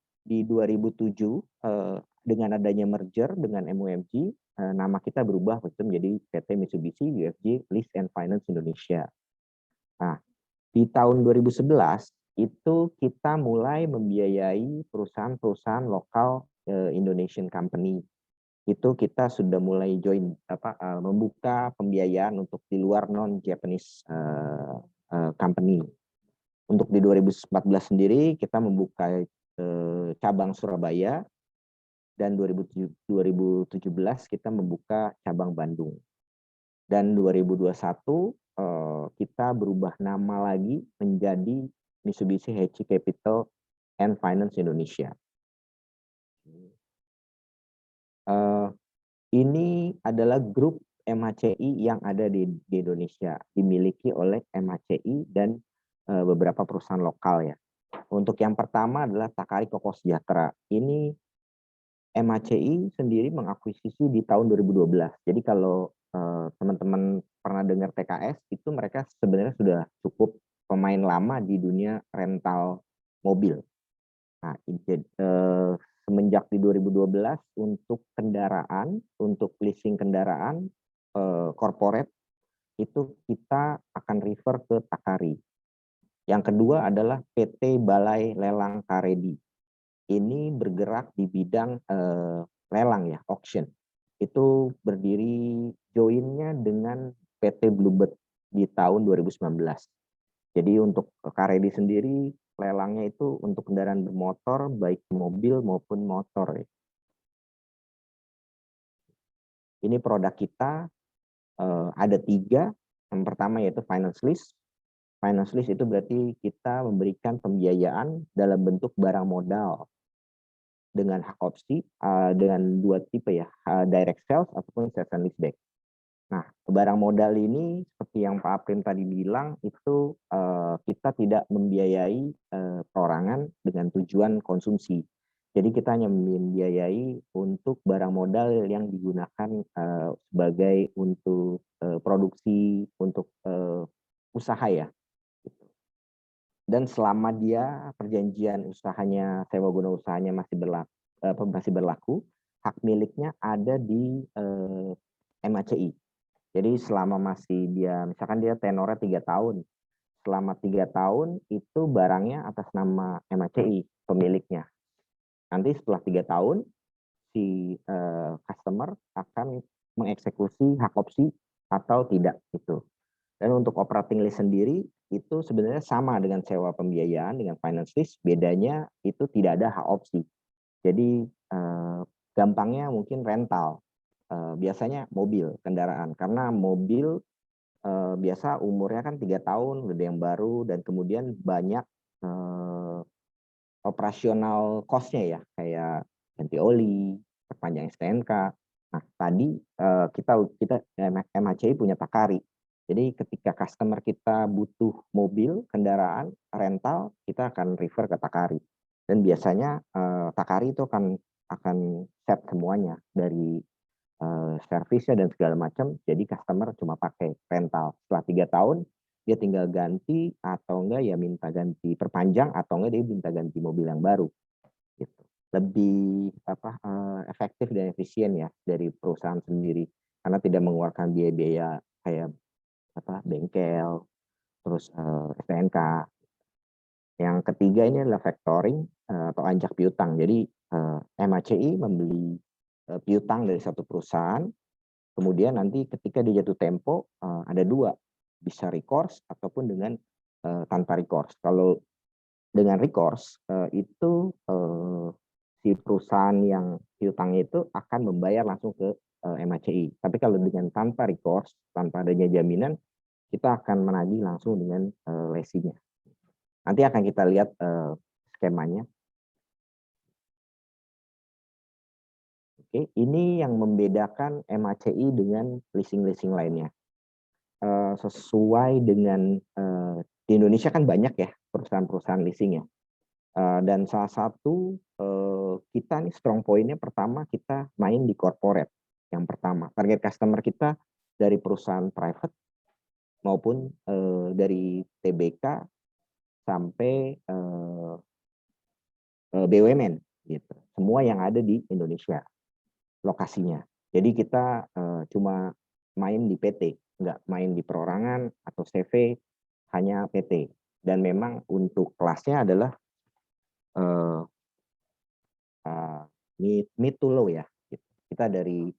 dengan adanya merger dengan MUFG, nama kita berubah menjadi PT Mitsubishi UFJ Lease and Finance Indonesia. Nah, di tahun 2011 itu kita mulai membiayai perusahaan-perusahaan lokal Indonesian company. Itu kita sudah mulai membuka pembiayaan untuk di luar non-Japanese company. Untuk di 2014 sendiri kita membuka cabang Surabaya, dan 2017 kita membuka cabang Bandung. Dan 2021 kita berubah nama lagi menjadi Mitsubishi HC Capital and Finance Indonesia. Ini adalah grup MHCI yang ada di Indonesia, dimiliki oleh MHCI dan beberapa perusahaan lokal ya. Untuk yang pertama adalah Takari Koko Sejahtera. Ini MHCI sendiri mengakuisisi di tahun 2012. Jadi kalau teman-teman pernah dengar TKS, itu mereka sebenarnya sudah cukup pemain lama di dunia rental mobil. Nah, semenjak di 2012 untuk kendaraan, untuk leasing kendaraan corporate, itu kita akan refer ke Takari. Yang kedua adalah PT Balai Lelang Karedi. Ini bergerak di bidang lelang ya, auction. Itu berdiri joinnya dengan PT Bluebird di tahun 2019. Jadi untuk Karedi sendiri lelangnya itu untuk kendaraan bermotor, baik mobil maupun motor. Ini produk kita ada 3. Yang pertama yaitu finance lease. Finance lease itu berarti kita memberikan pembiayaan dalam bentuk barang modal dengan hak opsi, dengan 2 tipe ya, direct sales ataupun sales and leaseback. Nah, barang modal ini seperti yang Pak Aprim tadi bilang, itu kita tidak membiayai perorangan dengan tujuan konsumsi. Jadi kita hanya membiayai untuk barang modal yang digunakan sebagai untuk produksi, untuk usaha ya. Dan selama dia perjanjian usahanya, sewa guna usahanya masih berlaku, hak miliknya ada di MHCI. Jadi selama masih dia, misalkan dia tenornya 3 tahun, selama 3 tahun itu barangnya atas nama MHCI pemiliknya. Nanti setelah 3 tahun si customer akan mengeksekusi hak opsi atau tidak itu. Dan untuk operating lease sendiri itu sebenarnya sama dengan sewa pembiayaan dengan finance lease, bedanya itu tidak ada hak opsi. Jadi gampangnya mungkin rental, biasanya mobil, kendaraan, karena mobil biasa umurnya kan 3 tahun, udah yang baru, dan kemudian banyak operasional cost-nya ya, kayak ganti oli, perpanjang STNK. Nah, tadi kita MHCI punya Takari. Jadi ketika customer kita butuh mobil, kendaraan, rental, kita akan refer ke Takari. Dan biasanya Takari itu akan set semuanya dari servisnya dan segala macam. Jadi customer cuma pakai rental. Setelah 3 tahun, dia tinggal ganti atau enggak ya minta ganti perpanjang atau enggak dia minta ganti mobil yang baru. Gitu. Lebih efektif dan efisien ya dari perusahaan sendiri karena tidak mengeluarkan biaya-biaya kayak bengkel, terus STNK. Yang ketiga ini adalah factoring atau anjak piutang. Jadi MHCI membeli piutang dari satu perusahaan, kemudian nanti ketika dia jatuh tempo ada 2, bisa recourse ataupun dengan tanpa recourse. Kalau dengan recourse itu si perusahaan yang piutangnya itu akan membayar langsung ke MHCI. Tapi kalau dengan tanpa recourse, tanpa adanya jaminan, kita akan menagih langsung dengan lesinya. Nanti akan kita lihat skemanya. Oke, ini yang membedakan MHCI dengan leasing-leasing lainnya. Sesuai dengan di Indonesia kan banyak ya perusahaan-perusahaan leasing ya. Dan salah satu kita nih strong point-nya pertama kita main di corporate. Yang pertama, target customer kita dari perusahaan private maupun dari TBK sampai BUMN gitu. Semua yang ada di Indonesia lokasinya. Jadi kita cuma main di PT, nggak main di perorangan atau CV, hanya PT. Dan memang untuk kelasnya adalah mid to low ya. Kita dari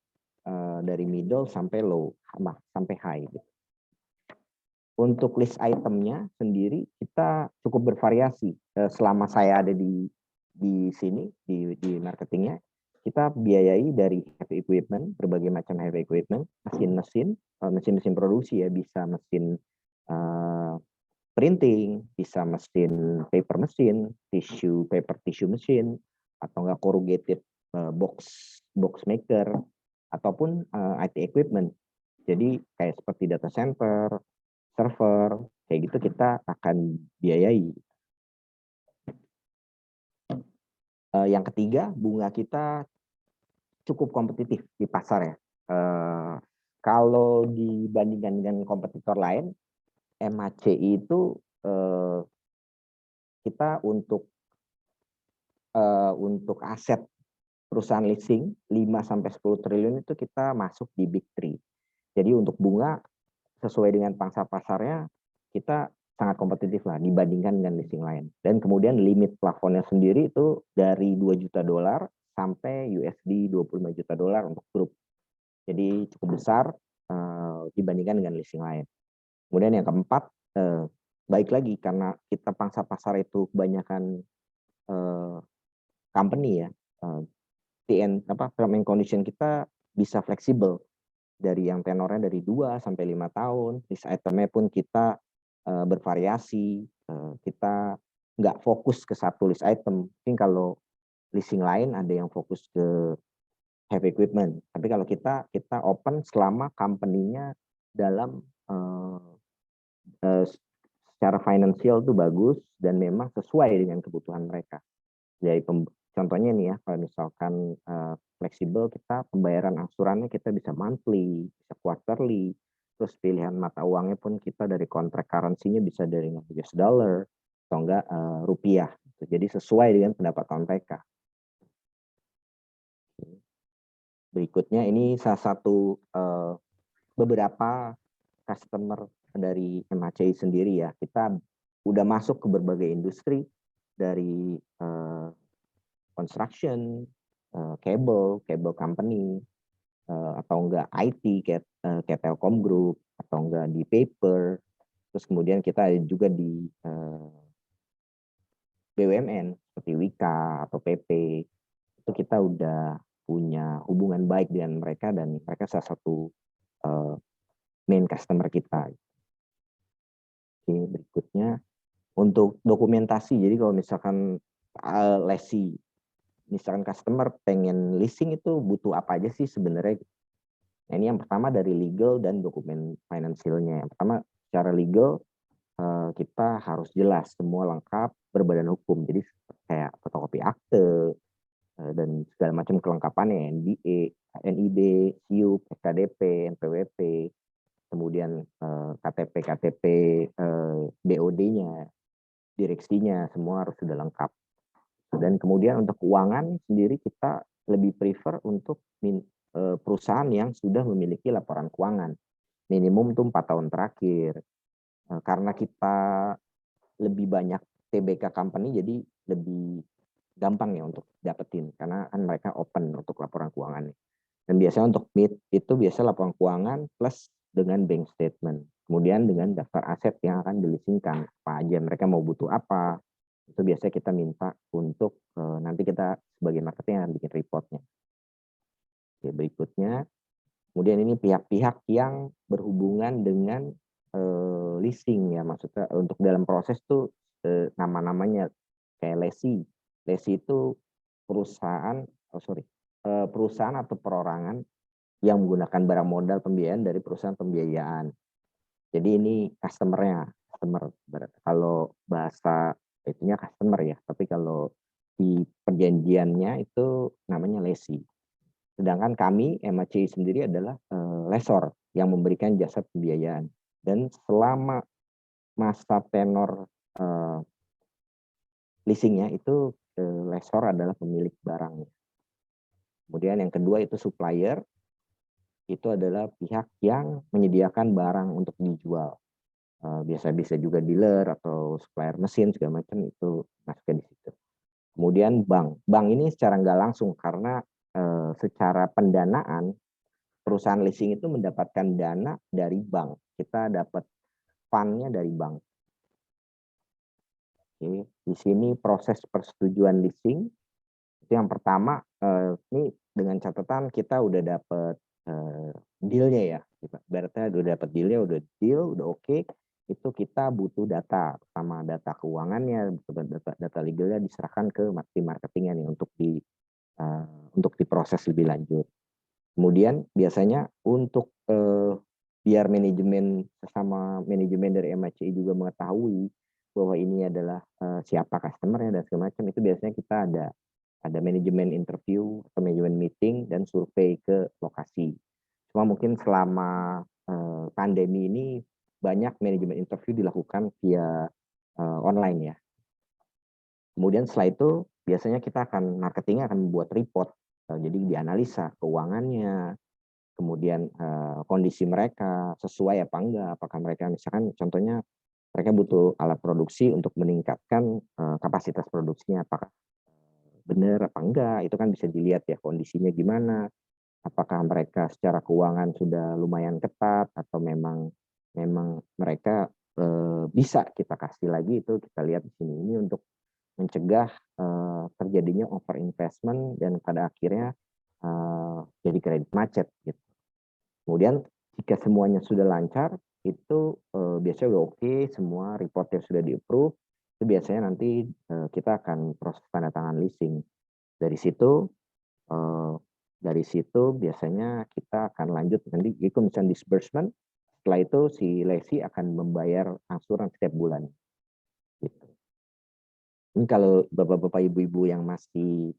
middle sampai low, sampai high. Gitu. Untuk list itemnya sendiri kita cukup bervariasi. Selama saya ada di sini di marketingnya, kita biayai dari heavy equipment, berbagai macam heavy equipment, mesin-mesin produksi ya, bisa mesin printing, bisa mesin paper mesin, paper tissue mesin, atau enggak corrugated box maker, ataupun IT equipment. Jadi kayak seperti data center, server, kayak gitu kita akan biayai. Yang ketiga, bunga kita cukup kompetitif di pasar ya. Kalau dibandingkan dengan kompetitor lain, MHCI itu kita untuk aset perusahaan leasing 5-10 triliun itu kita masuk di Big Three. Jadi untuk bunga sesuai dengan pangsa pasarnya kita sangat kompetitif lah dibandingkan dengan leasing lain. Dan kemudian limit plafonnya sendiri itu dari $2 juta sampai USD 25 juta untuk grup. Jadi cukup besar dibandingkan dengan leasing lain. Kemudian yang keempat, baik lagi karena kita pangsa pasar itu kebanyakan company ya, term and condition kita bisa fleksibel dari yang tenornya dari 2 sampai 5 tahun, list itemnya pun kita bervariasi, kita nggak fokus ke satu list item. Mungkin kalau leasing lain ada yang fokus ke heavy equipment, tapi kalau kita open selama company-nya dalam secara finansial tuh bagus dan memang sesuai dengan kebutuhan mereka. Jadi contohnya nih ya, kalau misalkan fleksibel, kita pembayaran angsurannya kita bisa monthly, bisa quarterly, terus pilihan mata uangnya pun kita dari kontrak currency-nya bisa dari US dollar atau enggak rupiah. Jadi sesuai dengan pendapatan mereka. Berikutnya ini salah satu beberapa customer dari MHCI sendiri ya. Kita udah masuk ke berbagai industri dari construction, cable company, atau enggak IT kayak Telkom Group, atau enggak di paper. Terus kemudian kita juga di BUMN seperti Wika atau PP. Itu kita udah punya hubungan baik dengan mereka dan mereka salah satu main customer kita. Oke, berikutnya untuk dokumentasi. Jadi kalau misalkan lesi, misalkan customer pengen leasing itu butuh apa aja sih sebenarnya? Nah, ini yang pertama dari legal dan dokumen finansialnya. Yang pertama secara legal kita harus jelas semua lengkap berbadan hukum. Jadi kayak fotokopi akte dan segala macam kelengkapannya, NDA, NIB, SIUP, SKDP, NPWP, kemudian KTP BOD-nya, direksinya, semua harus sudah lengkap. Dan kemudian untuk keuangan sendiri kita lebih prefer untuk perusahaan yang sudah memiliki laporan keuangan. Minimum tuh 4 tahun terakhir. Karena kita lebih banyak TBK company, jadi lebih gampang ya untuk dapetin. Karena kan mereka open untuk laporan keuangan. Dan biasanya untuk mid itu biasa laporan keuangan plus dengan bank statement. Kemudian dengan daftar aset yang akan dileasingkan. Apa aja mereka mau butuh apa. Itu biasanya kita minta untuk nanti kita sebagai marketing akan bikin reportnya. Oke, berikutnya, kemudian ini pihak-pihak yang berhubungan dengan leasing ya, maksudnya untuk dalam proses tuh nama-namanya kayak lesi. Lesi itu perusahaan atau perorangan yang menggunakan barang modal pembiayaan dari perusahaan pembiayaan. Jadi ini customer. Kalau bahasa itunya customer ya, tapi kalau di perjanjiannya itu namanya lessee. Sedangkan kami MHCI sendiri adalah lessor yang memberikan jasa pembiayaan. Dan selama masa tenor leasingnya itu lessor adalah pemilik barangnya. Kemudian yang kedua itu supplier, itu adalah pihak yang menyediakan barang untuk dijual. Biasa bisa juga dealer atau supplier mesin segala macam itu masuk di situ. Kemudian bank ini secara nggak langsung karena secara pendanaan perusahaan leasing itu mendapatkan dana dari bank. Kita dapat fund-nya dari bank. Oke, di sini proses persetujuan leasing itu yang pertama ini dengan catatan kita udah dapat deal-nya ya. Berarti udah dapat deal-nya, udah deal, udah oke. Itu kita butuh data, sama data keuangannya, data legalnya diserahkan ke tim marketingnya nih untuk diproses lebih lanjut. Kemudian biasanya untuk biar manajemen sesama manajemen dari MHCI juga mengetahui bahwa ini adalah siapa customer-nya dan segala macam, itu biasanya kita ada manajemen interview atau manajemen meeting dan survei ke lokasi. Cuma mungkin selama pandemi ini banyak manajemen interview dilakukan via online ya. Kemudian setelah itu biasanya kita marketingnya akan membuat report. Jadi dianalisa keuangannya, kemudian kondisi mereka sesuai apa enggak, apakah mereka misalkan contohnya mereka butuh alat produksi untuk meningkatkan kapasitas produksinya, apakah benar apa enggak, itu kan bisa dilihat ya kondisinya gimana, apakah mereka secara keuangan sudah lumayan ketat atau memang mereka bisa kita kasih lagi, itu kita lihat di sini. Ini untuk mencegah terjadinya over investment dan pada akhirnya jadi kredit macet gitu. Kemudian jika semuanya sudah lancar itu biasanya udah oke, semua reportnya sudah di-approve, itu biasanya nanti kita akan proses tanda tangan leasing. Dari situ biasanya kita akan lanjut nanti misalnya disbursement. Setelah itu si lessee akan membayar angsuran setiap bulan. Gitu. Ini kalau bapak-bapak ibu-ibu yang masih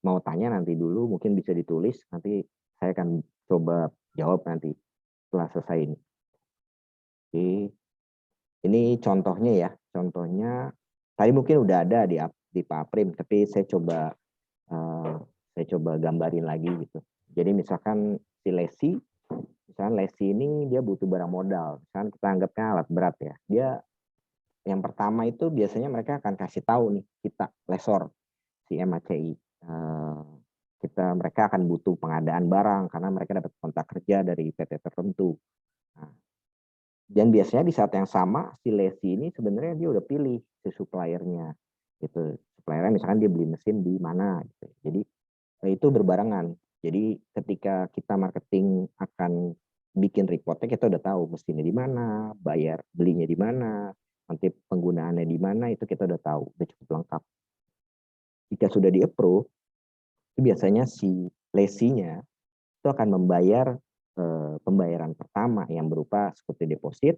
mau tanya nanti dulu mungkin bisa ditulis, nanti saya akan coba jawab nanti setelah selesai ini. Oke. Ini contohnya ya, contohnya tadi mungkin udah ada di Pak Prim, tapi saya coba gambarin lagi gitu. Jadi misalkan si lessee, misalkan lessee ini dia butuh barang modal, misalkan kita anggapnya alat berat ya. Dia yang pertama itu biasanya mereka akan kasih tahu nih kita lessor si MHCI, mereka akan butuh pengadaan barang karena mereka dapat kontrak kerja dari PT tertentu. Nah, dan biasanya di saat yang sama si lessee ini sebenarnya dia udah pilih si suppliernya, gitu. Suppliernya misalkan dia beli mesin di mana, gitu. Jadi itu berbarengan. Jadi ketika kita marketing akan bikin reportnya, kita udah tahu mesinnya di mana, bayar belinya di mana, nanti penggunaannya di mana, itu kita udah tahu, udah cukup lengkap. Jika sudah di-approve, itu biasanya si lessee-nya itu akan membayar pembayaran pertama yang berupa security deposit,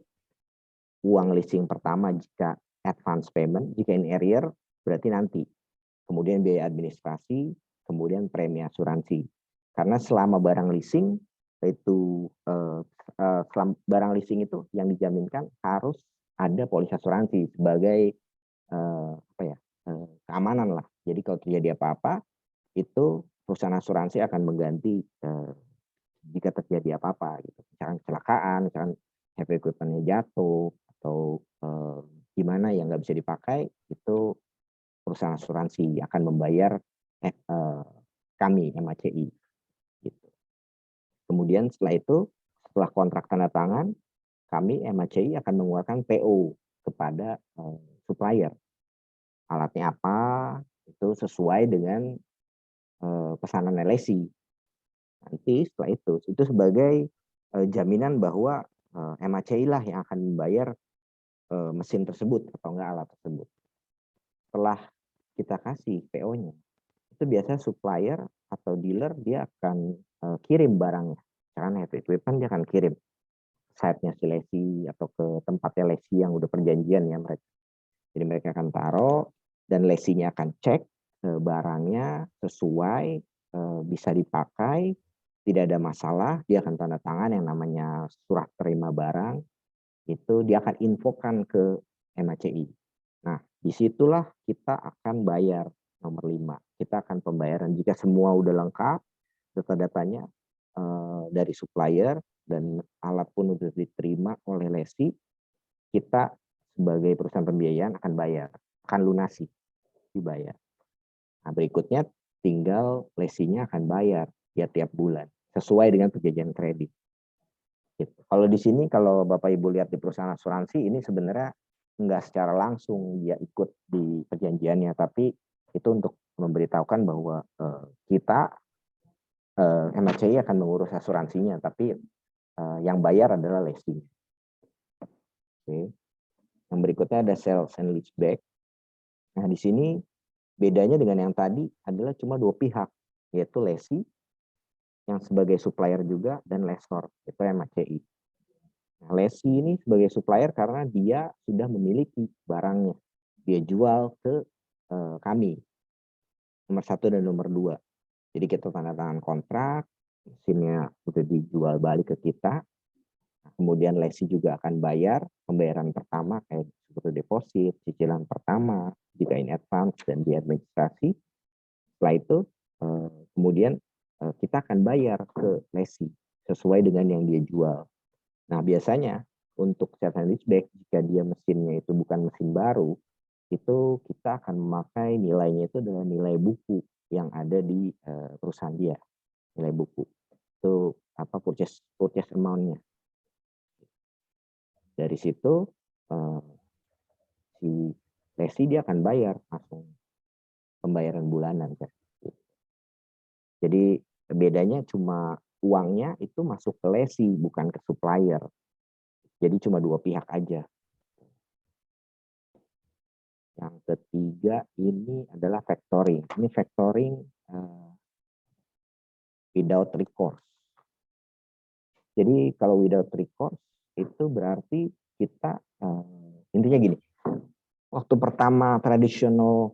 uang leasing pertama jika advance payment, jika in arrear berarti nanti, kemudian biaya administrasi, kemudian premi asuransi. Karena selama barang leasing itu barang leasing itu yang dijaminkan harus ada polis asuransi sebagai keamanan lah. Jadi kalau terjadi apa-apa itu perusahaan asuransi akan mengganti jika terjadi apa-apa gitu. Misalkan kecelakaan, misalkan heavy equipment-nya jatuh atau gimana yang nggak bisa dipakai, itu perusahaan asuransi akan membayar kami MHCI gitu. Kemudian setelah kontrak tanda tangan, kami MHCI akan mengeluarkan PO kepada supplier. Alatnya apa, itu sesuai dengan pesanan lessee. Nanti setelah itu sebagai jaminan bahwa MHCI lah yang akan membayar mesin tersebut atau enggak alat tersebut. Setelah kita kasih PO-nya, itu biasanya supplier atau dealer dia akan kirim barangnya. Misalkan heavy equipment dia akan kirim site-nya si lessee atau ke tempatnya lessee yang udah perjanjian ya mereka. Jadi mereka akan taruh dan lessee-nya akan cek barangnya sesuai, bisa dipakai, tidak ada masalah, dia akan tanda tangan yang namanya surat terima barang, itu dia akan infokan ke MACI. Nah, disitulah kita akan bayar nomor 5. Kita akan pembayaran jika semua udah lengkap, data-datanya dari supplier dan alat pun udah diterima oleh lesi, kita sebagai perusahaan pembiayaan akan bayar, akan lunasi, dibayar. Nah, berikutnya tinggal lesinya akan bayar tiap bulan sesuai dengan perjanjian kredit. Gitu. Kalau di sini, kalau Bapak Ibu lihat di perusahaan asuransi, ini sebenarnya enggak secara langsung dia ikut di perjanjiannya, tapi itu untuk memberitahukan bahwa kita MACI akan mengurus asuransinya, tapi yang bayar adalah lesi. Oke. Yang berikutnya ada sales and leaseback. Nah, di sini bedanya dengan yang tadi adalah cuma 2 pihak, yaitu lesi yang sebagai supplier juga dan lessor, itu MACI. Nah, lesi ini sebagai supplier karena dia sudah memiliki barangnya, dia jual ke kami, nomor 1 dan nomor 2. Jadi kita tanda tangan kontrak, mesinnya udah dijual balik ke kita. Kemudian lesi juga akan bayar pembayaran pertama kayak seperti deposit, cicilan pertama, jika in advance dan di administrasi. Setelah itu kemudian kita akan bayar ke lesi sesuai dengan yang dia jual. Nah, biasanya untuk sales and leaseback jika dia mesinnya itu bukan mesin baru, itu kita akan memakai nilainya itu adalah nilai buku yang ada di perusahaan dia, nilai buku. Itu apa purchase amount-nya. Dari situ si lesi dia akan bayar langsung pembayaran bulanan kan. Jadi bedanya cuma uangnya itu masuk ke lesi bukan ke supplier. Jadi cuma 2 pihak aja. Yang ketiga ini adalah factoring. Ini factoring without recourse. Jadi kalau without recourse itu berarti kita intinya gini. Waktu pertama tradisional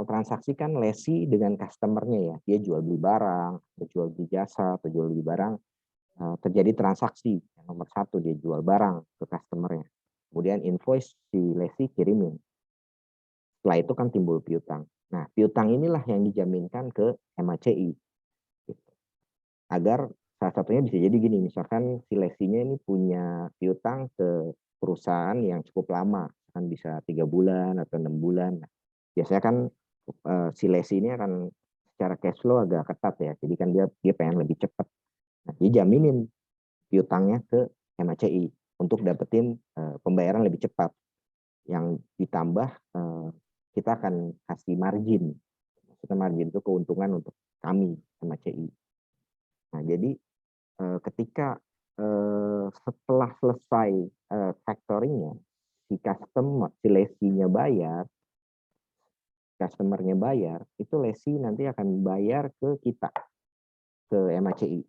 transaksi kan lesi dengan customernya ya. Dia jual beli barang, atau jual beli jasa, atau jual beli barang. Terjadi transaksi. Yang nomor 1 dia jual barang ke customernya. Kemudian invoice si lesi kirimin. Setelah itu kan timbul piutang. Nah, piutang inilah yang dijaminkan ke MACI. Gitu. Agar salah satunya bisa jadi gini, misalkan si lesinya ini punya piutang ke perusahaan yang cukup lama, kan bisa 3 bulan atau 6 bulan. Nah, biasanya kan si lesi ini akan secara cash flow agak ketat ya, jadi kan dia pengen lebih cepat. Nah, dia jaminin piutangnya ke MACI untuk dapetin pembayaran lebih cepat. Yang ditambah kita akan kasih margin. Maksudnya margin itu keuntungan untuk kami MACI. Nah, jadi ketika setelah selesai factoringnya, si lesinya bayar, customernya bayar, itu lesi nanti akan bayar ke kita, ke MACI.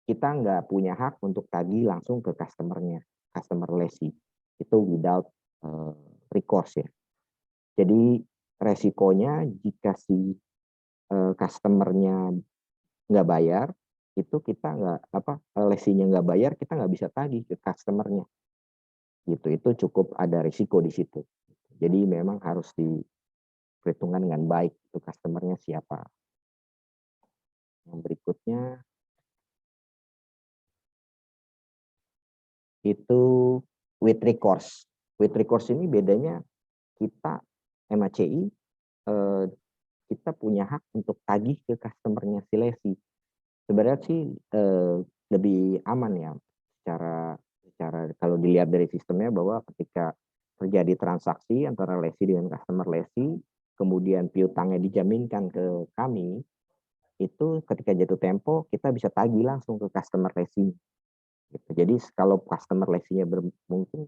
Kita nggak punya hak untuk tagih langsung ke customernya, customer lesi. Itu without recourse ya. Jadi resikonya jika si customernya nggak bayar, itu kita nggak lesinya nggak bayar, kita nggak bisa tagih ke customernya. Gitu, itu cukup ada risiko di situ. Jadi memang harus diperhitungkan dengan baik itu customernya siapa. Yang berikutnya itu with recourse. With recourse ini bedanya kita MACI kita punya hak untuk tagih ke customernya si lesi. Sebenarnya sih lebih aman ya secara kalau dilihat dari sistemnya bahwa ketika terjadi transaksi antara lesi dengan customer lesi, kemudian piutangnya dijaminkan ke kami, itu ketika jatuh tempo kita bisa tagih langsung ke customer lesi. Gitu. Jadi kalau customer lesinya mungkin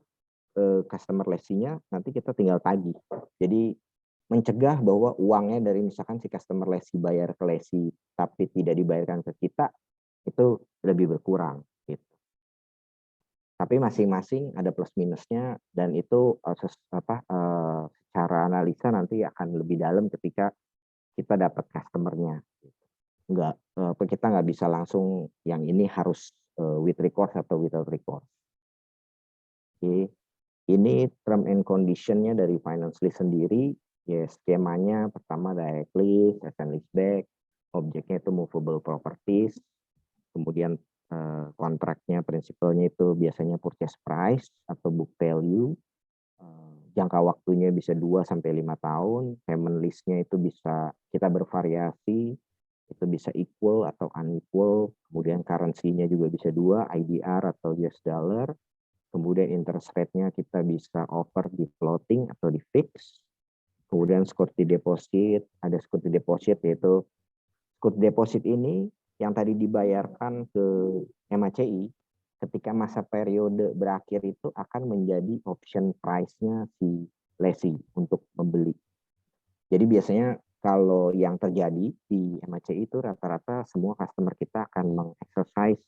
customer lesinya nanti kita tinggal tagih. Jadi mencegah bahwa uangnya dari misalkan si customer lesi bayar ke lesi tapi tidak dibayarkan ke kita itu lebih berkurang gitu. Tapi masing-masing ada plus minusnya dan itu secara analisa nanti akan lebih dalam ketika kita dapat customer-nya. Kita nggak bisa langsung yang ini harus with recourse atau without recourse. Oke. Ini term and condition-nya dari finance lease sendiri. Ya, skemanya pertama direct lease, sale and leaseback, objeknya itu movable properties, kemudian kontraknya, prinsipalnya itu biasanya purchase price atau book value, jangka waktunya bisa 2-5 tahun, payment list-nya itu bisa kita bervariasi, itu bisa equal atau unequal, kemudian currency-nya juga bisa 2, IDR atau US dollar, kemudian interest rate-nya kita bisa offer di floating atau di fix, kemudian security deposit, ada security deposit yaitu security deposit ini yang tadi dibayarkan ke MHCI ketika masa periode berakhir itu akan menjadi option price-nya si lessee untuk membeli. Jadi biasanya kalau yang terjadi di MHCI itu rata-rata semua customer kita akan mengexercise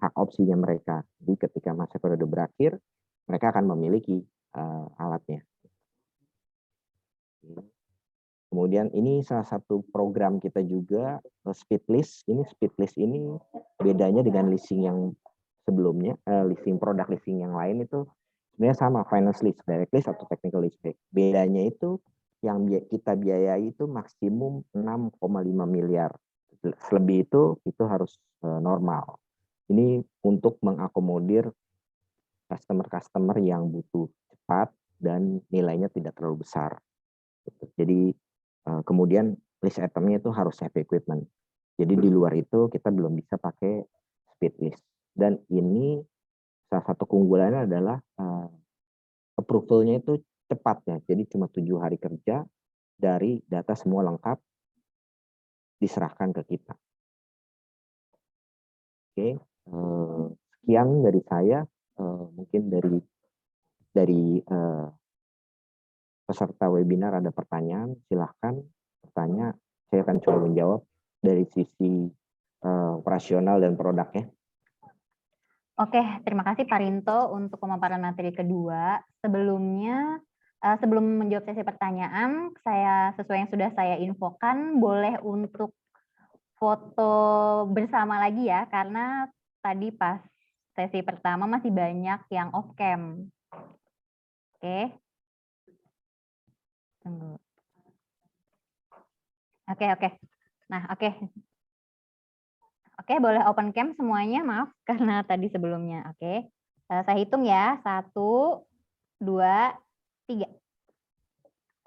hak opsinya mereka. Jadi ketika masa periode berakhir, mereka akan memiliki alatnya. Kemudian ini salah satu program kita juga, speed list. Ini speed list ini bedanya dengan leasing yang sebelumnya, produk leasing yang lain itu sebenarnya sama, finance lease, direct lease atau technical leaseback. Bedanya itu yang kita biayai itu maksimum 6,5 miliar. Selebih itu harus normal. Ini untuk mengakomodir customer-customer yang butuh cepat dan nilainya tidak terlalu besar. Jadi kemudian list itemnya itu harus heavy equipment. Jadi di luar itu kita belum bisa pakai speed list. Dan ini salah satu keunggulannya adalah approval-nya itu cepat ya. Jadi cuma 7 hari kerja dari data semua lengkap diserahkan ke kita. Oke, sekian dari saya. Mungkin dari peserta webinar ada pertanyaan, silahkan bertanya. Saya akan coba menjawab dari sisi operasional dan produknya. Oke, terima kasih Pak Rinto untuk pemaparan materi kedua. Sebelumnya, sebelum menjawab sesi pertanyaan, sesuai yang sudah saya infokan, boleh untuk foto bersama lagi ya, karena tadi pas sesi pertama masih banyak yang off cam. Oke. Tunggu. Oke. Nah, oke. Oke, boleh open cam semuanya, maaf karena tadi sebelumnya. Oke. Saya hitung ya. 1, 2, 3.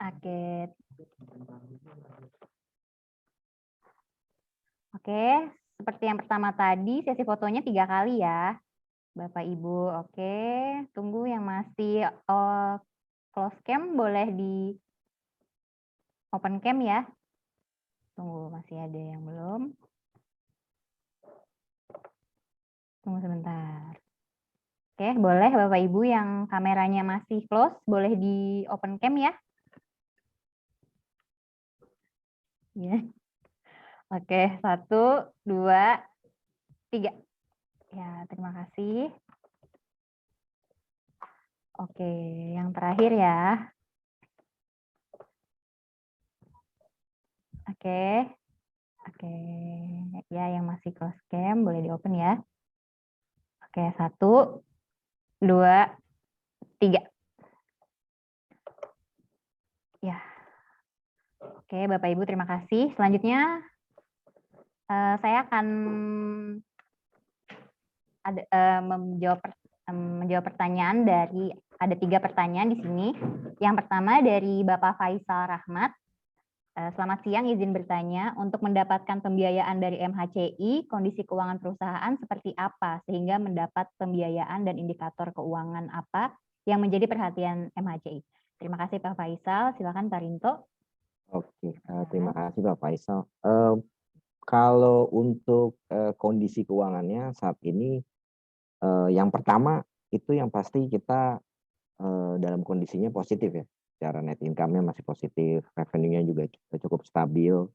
Oke. Oke, seperti yang pertama tadi, sesi fotonya 3 kali ya, Bapak Ibu. Oke, tunggu yang masih close cam boleh di open cam ya. Tunggu, masih ada yang belum. Tunggu sebentar. Oke, boleh Bapak Ibu yang kameranya masih close, boleh di open cam ya. Ya. Oke, 1, 2, 3. Ya, terima kasih. Oke, yang terakhir ya. Oke. Ya, yang masih close cam boleh di open ya. Oke, 1, 2, 3. Ya. Oke, Bapak Ibu terima kasih. Selanjutnya saya akan menjawab pertanyaan dari ada 3 pertanyaan di sini. Yang pertama dari Bapak Faisal Rahmat. Selamat siang, izin bertanya, untuk mendapatkan pembiayaan dari MHCI, kondisi keuangan perusahaan seperti apa sehingga mendapat pembiayaan dan indikator keuangan apa yang menjadi perhatian MHCI? Terima kasih Pak Faisal, silakan Pak Rinto. Oke, terima kasih Pak Faisal. Kalau untuk kondisi keuangannya saat ini, yang pertama itu yang pasti kita dalam kondisinya positif ya. Secara net income-nya masih positif, revenue-nya juga cukup stabil.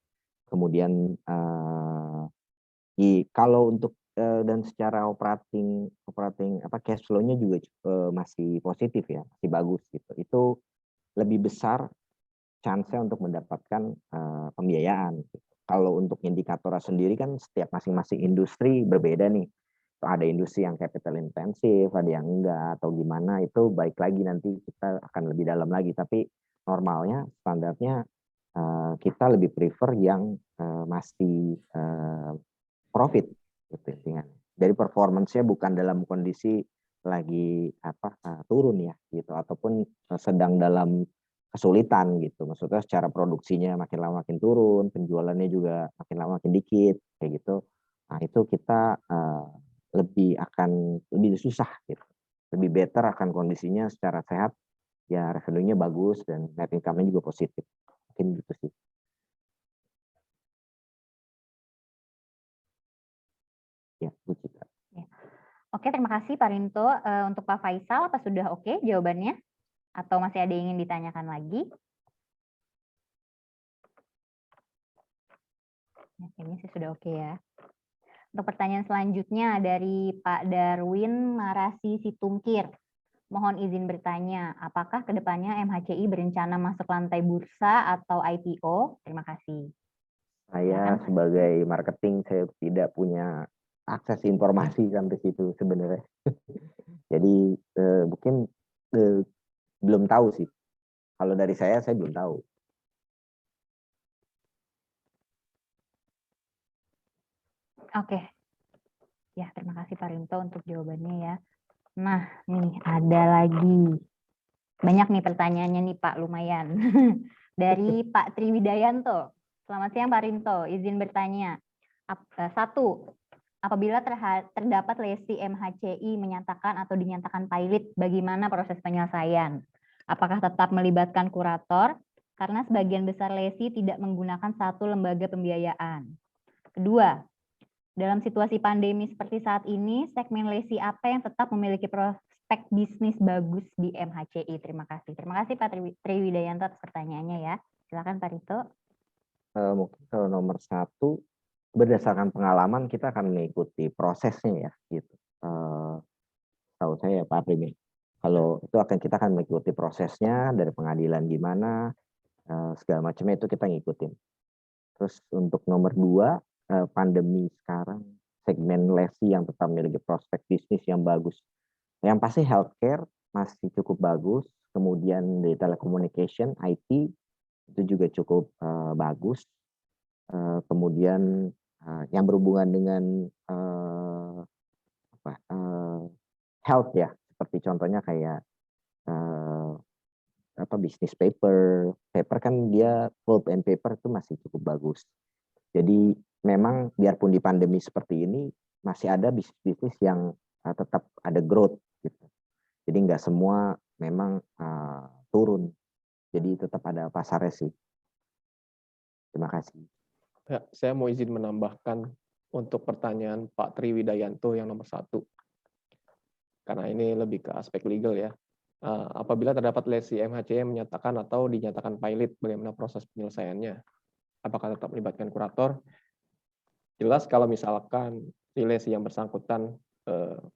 Kemudian kalau untuk dan secara operating cash flow-nya juga masih positif ya, masih bagus gitu. Itu lebih besar chance-nya untuk mendapatkan pembiayaan. Kalau untuk indikator sendiri kan setiap masing-masing industri berbeda nih. Ada industri yang capital intensif, ada yang enggak, atau gimana, itu baik lagi nanti kita akan lebih dalam lagi. Tapi normalnya, standarnya kita lebih prefer yang masih profit. Gitu, intinya. Jadi performance-nya bukan dalam kondisi lagi turun ya, gitu, ataupun sedang dalam kesulitan gitu. Maksudnya secara produksinya makin lama makin turun, penjualannya juga makin lama makin dikit, kayak gitu. Nah itu kita lebih susah gitu. Lebih better akan kondisinya secara sehat, ya revenue-nya bagus dan net income-nya juga positif. Mungkin gitu sih. Ya, Bu Citra. Oke, terima kasih Pak Rinto. Untuk Pak Faisal, apa sudah oke jawabannya? Atau masih ada yang ingin ditanyakan lagi? Ya, kayaknya sih sudah oke ya. Untuk pertanyaan selanjutnya dari Pak Darwin Marasi Situngkir. Mohon izin bertanya, apakah kedepannya MHCI berencana masuk lantai bursa atau IPO? Terima kasih. Saya sebagai marketing, saya tidak punya akses informasi sampai situ sebenarnya. Jadi mungkin belum tahu sih. Kalau dari saya belum tahu. Oke. Ya, terima kasih Pak Rinto untuk jawabannya ya. Nah, nih ada lagi. Banyak nih pertanyaannya nih Pak, lumayan. Dari Pak Triwidayanto. Selamat siang Pak Rinto, izin bertanya. 1. Apabila terdapat lesi MHCI menyatakan atau dinyatakan pilot, bagaimana proses penyelesaian? Apakah tetap melibatkan kurator? Karena sebagian besar lesi tidak menggunakan satu lembaga pembiayaan. 2. Dalam situasi pandemi seperti saat ini, segmen lesi apa yang tetap memiliki prospek bisnis bagus di MHCI? Terima kasih. Terima kasih Pak Triwidayanto atas pertanyaannya ya. Silakan Pak Rito. Mungkin kalau nomor 1, berdasarkan pengalaman kita akan mengikuti prosesnya ya, gitu. Tahu saya Pak Prim, kalau itu kita akan mengikuti prosesnya dari pengadilan gimana, segala macamnya itu kita ngikutin. Terus untuk nomor 2, pandemi sekarang, segmen lesi yang tetap memiliki prospek bisnis yang bagus. Yang pasti healthcare masih cukup bagus, kemudian di telecommunication, IT itu juga cukup bagus. Kemudian yang berhubungan dengan health ya, seperti contohnya kayak bisnis paper kan dia pulp and paper itu masih cukup bagus. Jadi memang biarpun di pandemi seperti ini masih ada bisnis-bisnis yang tetap ada growth gitu. Jadi nggak semua memang turun. Jadi tetap ada pasarnya sih. Terima kasih. Ya, saya mau izin menambahkan untuk pertanyaan Pak Triwidayanto yang nomor 1. Karena ini lebih ke aspek legal ya. Apabila terdapat lesi MHCI yang menyatakan atau dinyatakan pilot, bagaimana proses penyelesaiannya? Apakah tetap melibatkan kurator? Jelas kalau misalkan si lesi yang bersangkutan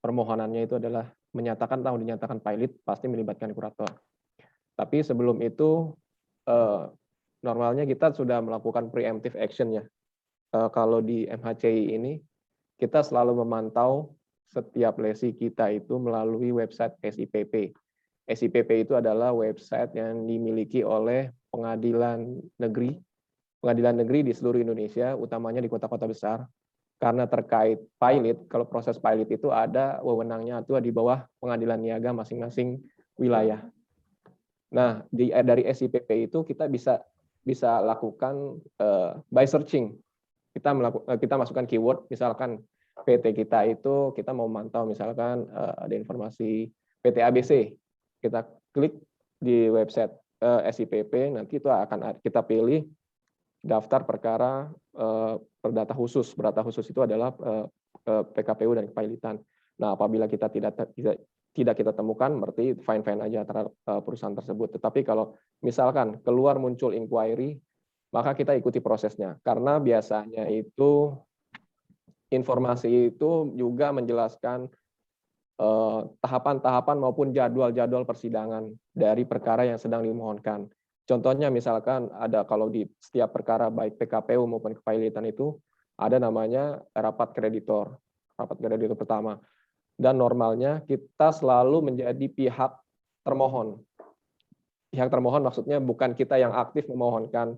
permohonannya itu adalah menyatakan atau dinyatakan pilot, pasti melibatkan kurator. Tapi sebelum itu normalnya kita sudah melakukan preemptive action ya. Kalau di MHCI ini kita selalu memantau setiap lesi kita itu melalui website SIPP. SIPP itu adalah website yang dimiliki oleh pengadilan negeri di seluruh Indonesia, utamanya di kota-kota besar. Karena terkait pilot, kalau proses pilot itu ada wewenangnya itu di bawah pengadilan niaga masing-masing wilayah. Nah, dari SIPP itu kita bisa lakukan by searching. Kita masukkan keyword, misalkan PT kita itu kita mau mantau misalkan ada informasi PT ABC. Kita klik di website SIPP, nanti itu akan kita pilih daftar perkara perdata khusus. Perdata khusus itu adalah PKPU dan kepailitan. Nah, apabila kita tidak kita temukan, berarti fine-fine aja terhadap perusahaan tersebut. Tetapi kalau misalkan keluar muncul inquiry, maka kita ikuti prosesnya. Karena biasanya itu informasi itu juga menjelaskan tahapan-tahapan maupun jadwal-jadwal persidangan dari perkara yang sedang dimohonkan. Contohnya misalkan ada kalau di setiap perkara baik PKPU maupun kepailitan itu ada namanya rapat kreditor pertama. Dan normalnya kita selalu menjadi pihak termohon. Pihak termohon maksudnya bukan kita yang aktif memohonkan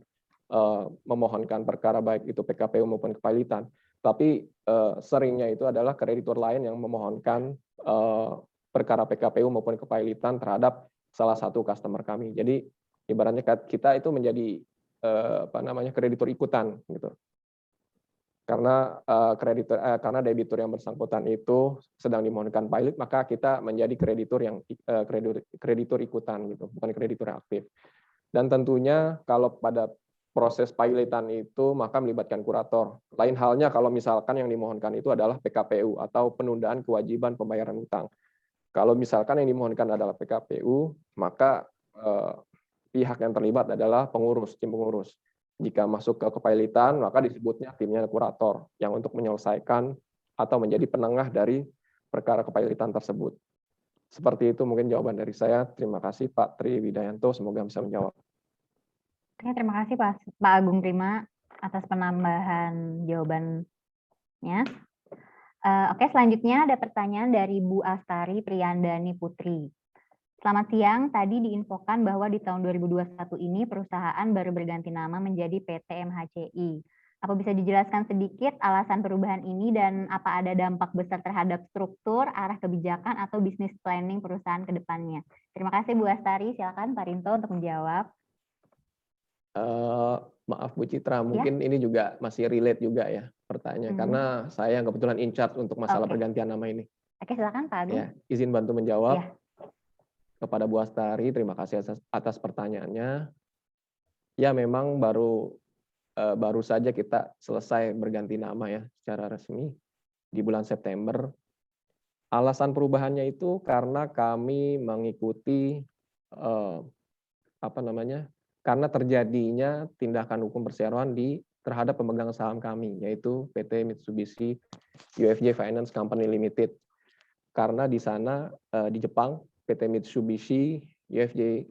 perkara baik itu PKPU maupun kepailitan, tapi seringnya itu adalah kreditur lain yang memohonkan perkara PKPU maupun kepailitan terhadap salah satu customer kami. Jadi ibaratnya kita itu menjadi kreditur ikutan gitu. Karena karena debitur yang bersangkutan itu sedang dimohonkan pilot, maka kita menjadi kreditur ikutan gitu, bukan kreditur yang aktif. Dan tentunya kalau pada proses pilotan itu maka melibatkan kurator. Lain halnya kalau misalkan yang dimohonkan itu adalah PKPU atau penundaan kewajiban pembayaran utang. Kalau misalkan yang dimohonkan adalah PKPU, maka pihak yang terlibat adalah tim pengurus. Jika masuk ke kepailitan, maka disebutnya timnya kurator yang untuk menyelesaikan atau menjadi penengah dari perkara kepailitan tersebut. Seperti itu mungkin jawaban dari saya. Terima kasih Pak Tri Widayanto, semoga bisa menjawab. Oke, terima kasih Pak Agung Prima atas penambahan jawabannya. Oke, selanjutnya ada pertanyaan dari Bu Astari Priyandani Putri. Selamat siang, tadi diinfokan bahwa di tahun 2021 ini perusahaan baru berganti nama menjadi PT MHCI. Apa bisa dijelaskan sedikit alasan perubahan ini dan apa ada dampak besar terhadap struktur, arah kebijakan, atau bisnis planning perusahaan ke depannya? Terima kasih Bu Astari, silakan Pak Rinto untuk menjawab. Maaf Bu Citra, mungkin ini juga masih relate juga ya pertanyaannya, karena saya kebetulan in charge untuk masalah pergantian nama ini. Oke, silakan Pak Agung. Ya, izin bantu menjawab. Ya. Kepada Bu Astari, terima kasih atas pertanyaannya. Ya, memang baru saja kita selesai berganti nama ya secara resmi di bulan September. Alasan perubahannya itu karena kami mengikuti karena terjadinya tindakan hukum perseroan terhadap pemegang saham kami, yaitu PT Mitsubishi UFJ Finance Company Limited. Karena di sana di Jepang PT Mitsubishi UFJ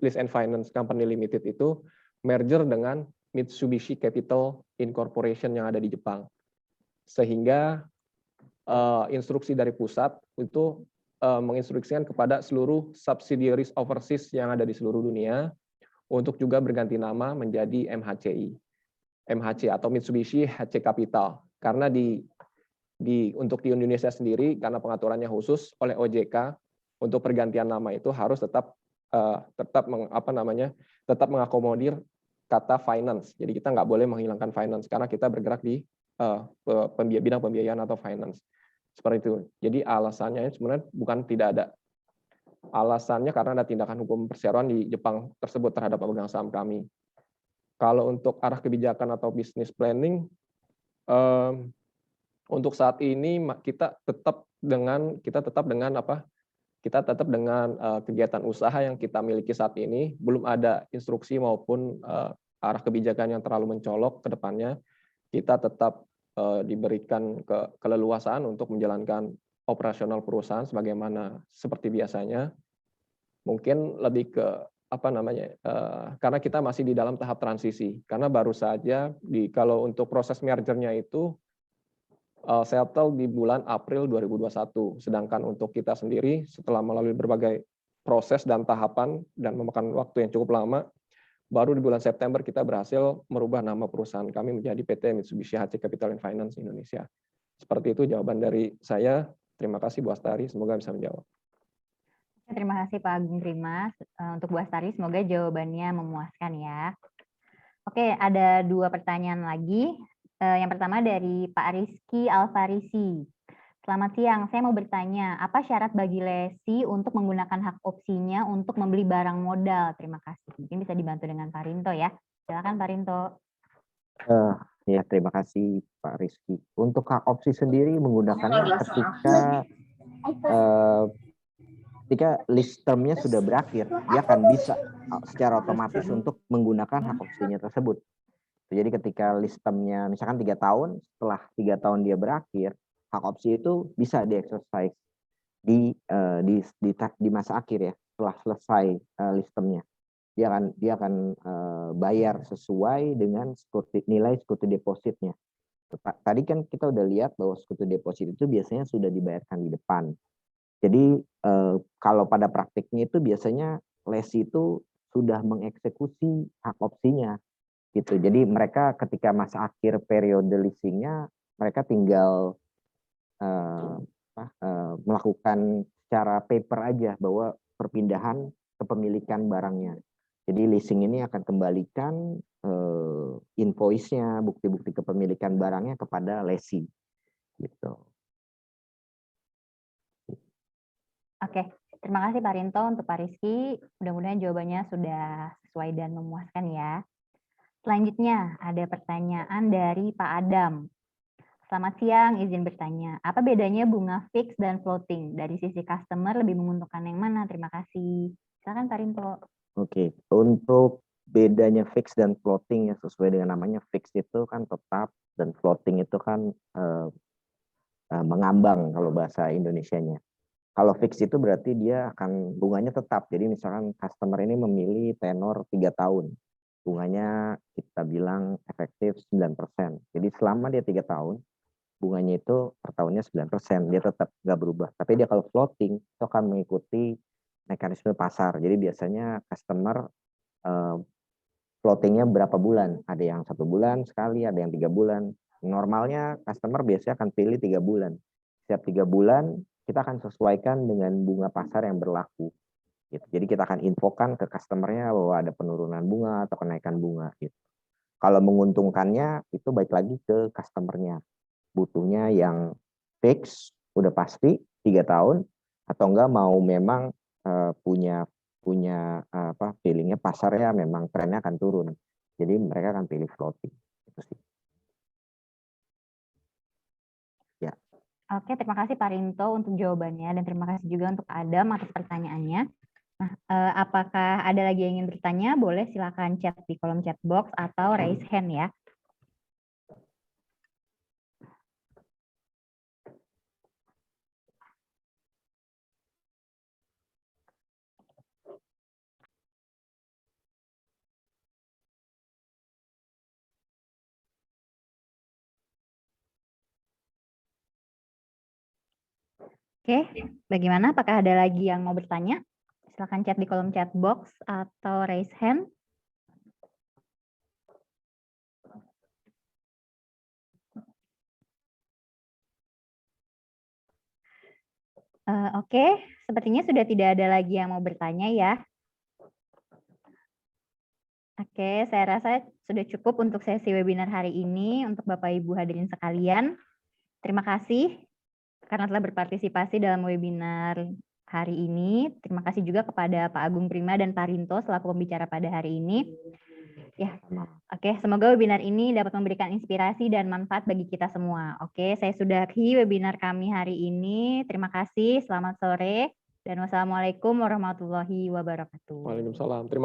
Lease and Finance Company Limited itu merger dengan Mitsubishi Capital Incorporation yang ada di Jepang. Sehingga instruksi dari pusat itu menginstruksikan kepada seluruh subsidiaries overseas yang ada di seluruh dunia untuk juga berganti nama menjadi MHCI. MHC atau Mitsubishi HC Capital. Karena untuk di Indonesia sendiri karena pengaturannya khusus oleh OJK untuk pergantian nama itu harus tetap mengakomodir kata finance. Jadi kita nggak boleh menghilangkan finance karena kita bergerak di bidang pembiayaan atau finance. Seperti itu. Jadi alasannya sebenarnya bukan tidak ada. Alasannya karena ada tindakan hukum perseroan di Jepang tersebut terhadap pemegang saham kami. Kalau untuk arah kebijakan atau business planning, untuk saat ini kita tetap dengan kegiatan usaha yang kita miliki saat ini, belum ada instruksi maupun arah kebijakan yang terlalu mencolok ke depannya. Kita tetap diberikan keleluasaan untuk menjalankan operasional perusahaan sebagaimana seperti biasanya. Mungkin lebih ke karena kita masih di dalam tahap transisi. Karena baru saja kalau untuk proses mergernya itu settle di bulan April 2021. Sedangkan untuk kita sendiri setelah melalui berbagai proses dan tahapan dan memakan waktu yang cukup lama, baru di bulan September kita berhasil merubah nama perusahaan kami menjadi PT Mitsubishi HC Capital and Finance Indonesia. Seperti itu jawaban dari saya. Terima kasih Bu Astari, semoga bisa menjawab. Terima kasih Pak Agung Prima. Untuk Bu Astari, semoga jawabannya memuaskan ya. Oke, ada 2 pertanyaan lagi. Yang pertama dari Pak Rizky Alfarisi. Selamat siang, saya mau bertanya, apa syarat bagi lesi untuk menggunakan hak opsinya untuk membeli barang modal? Terima kasih. Mungkin bisa dibantu dengan Pak Rinto ya. Silakan Pak Rinto. Ya, terima kasih Pak Rizky. Untuk hak opsi sendiri menggunakannya ketika list term-nya sudah berakhir, dia akan bisa secara otomatis untuk menggunakan hak opsinya tersebut. Jadi ketika list term-nya misalkan 3 tahun, setelah 3 tahun dia berakhir, hak opsi itu bisa di-exercise di masa akhir ya, setelah selesai list term-nya. dia akan bayar sesuai dengan nilai sekutu depositnya. Tadi kan kita udah lihat bahwa sekutu deposit itu biasanya sudah dibayarkan di depan. Jadi kalau pada praktiknya itu biasanya lesi itu sudah mengeksekusi hak opsinya gitu. Jadi mereka ketika masa akhir periode leasingnya, mereka tinggal melakukan secara paper aja bahwa perpindahan kepemilikan barangnya. Jadi leasing ini akan kembalikan invoice-nya, bukti-bukti kepemilikan barangnya kepada lesi gitu. Oke, terima kasih Pak Rinto. Untuk Pak Rizky, mudah-mudahan jawabannya sudah sesuai dan memuaskan ya. Selanjutnya ada pertanyaan dari Pak Adam. Selamat siang, izin bertanya. Apa bedanya bunga fix dan floating? Dari sisi customer lebih menguntungkan yang mana? Terima kasih. Silakan Pak Rinto. Oke, untuk bedanya fix dan floating ya sesuai dengan namanya, fix itu kan tetap dan floating itu kan mengambang kalau bahasa Indonesianya. Kalau fix itu berarti dia akan bunganya tetap. Jadi misalkan customer ini memilih tenor 3 tahun. Bunganya kita bilang efektif 9%. Jadi selama dia 3 tahun, bunganya itu per tahunnya 9%. Dia tetap nggak berubah. Tapi dia kalau floating, itu akan mengikuti mekanisme pasar. Jadi biasanya customer floatingnya berapa bulan. Ada yang 1 bulan sekali, ada yang 3 bulan. Normalnya customer biasanya akan pilih 3 bulan. Setiap 3 bulan, kita akan sesuaikan dengan bunga pasar yang berlaku. Gitu. Jadi kita akan infokan ke customer-nya bahwa ada penurunan bunga atau kenaikan bunga. Gitu. Kalau menguntungkannya, itu baik lagi ke customer-nya. Butuhnya yang fix, udah pasti 3 tahun, atau enggak mau memang punya feelingnya pasarnya memang trennya akan turun. Jadi mereka akan pilih floating. Itu sih. Ya. Oke, terima kasih Pak Rinto untuk jawabannya dan terima kasih juga untuk Adam atas pertanyaannya. Nah, apakah ada lagi yang ingin bertanya? Boleh silakan chat di kolom chat box atau raise hand ya. Oke, bagaimana? Apakah ada lagi yang mau bertanya? Silakan chat di kolom chat box atau raise hand. Oke, sepertinya sudah tidak ada lagi yang mau bertanya ya. Oke, saya rasa sudah cukup untuk sesi webinar hari ini untuk Bapak Ibu hadirin sekalian. Terima kasih karena telah berpartisipasi dalam webinar hari ini. Terima kasih juga kepada Pak Agung Prima dan Pak Rinto selaku pembicara pada hari ini. Ya, oke, semoga webinar ini dapat memberikan inspirasi dan manfaat bagi kita semua. Oke, saya sudahi webinar kami hari ini. Terima kasih, selamat sore, dan wassalamualaikum warahmatullahi wabarakatuh. Waalaikumsalam. Terima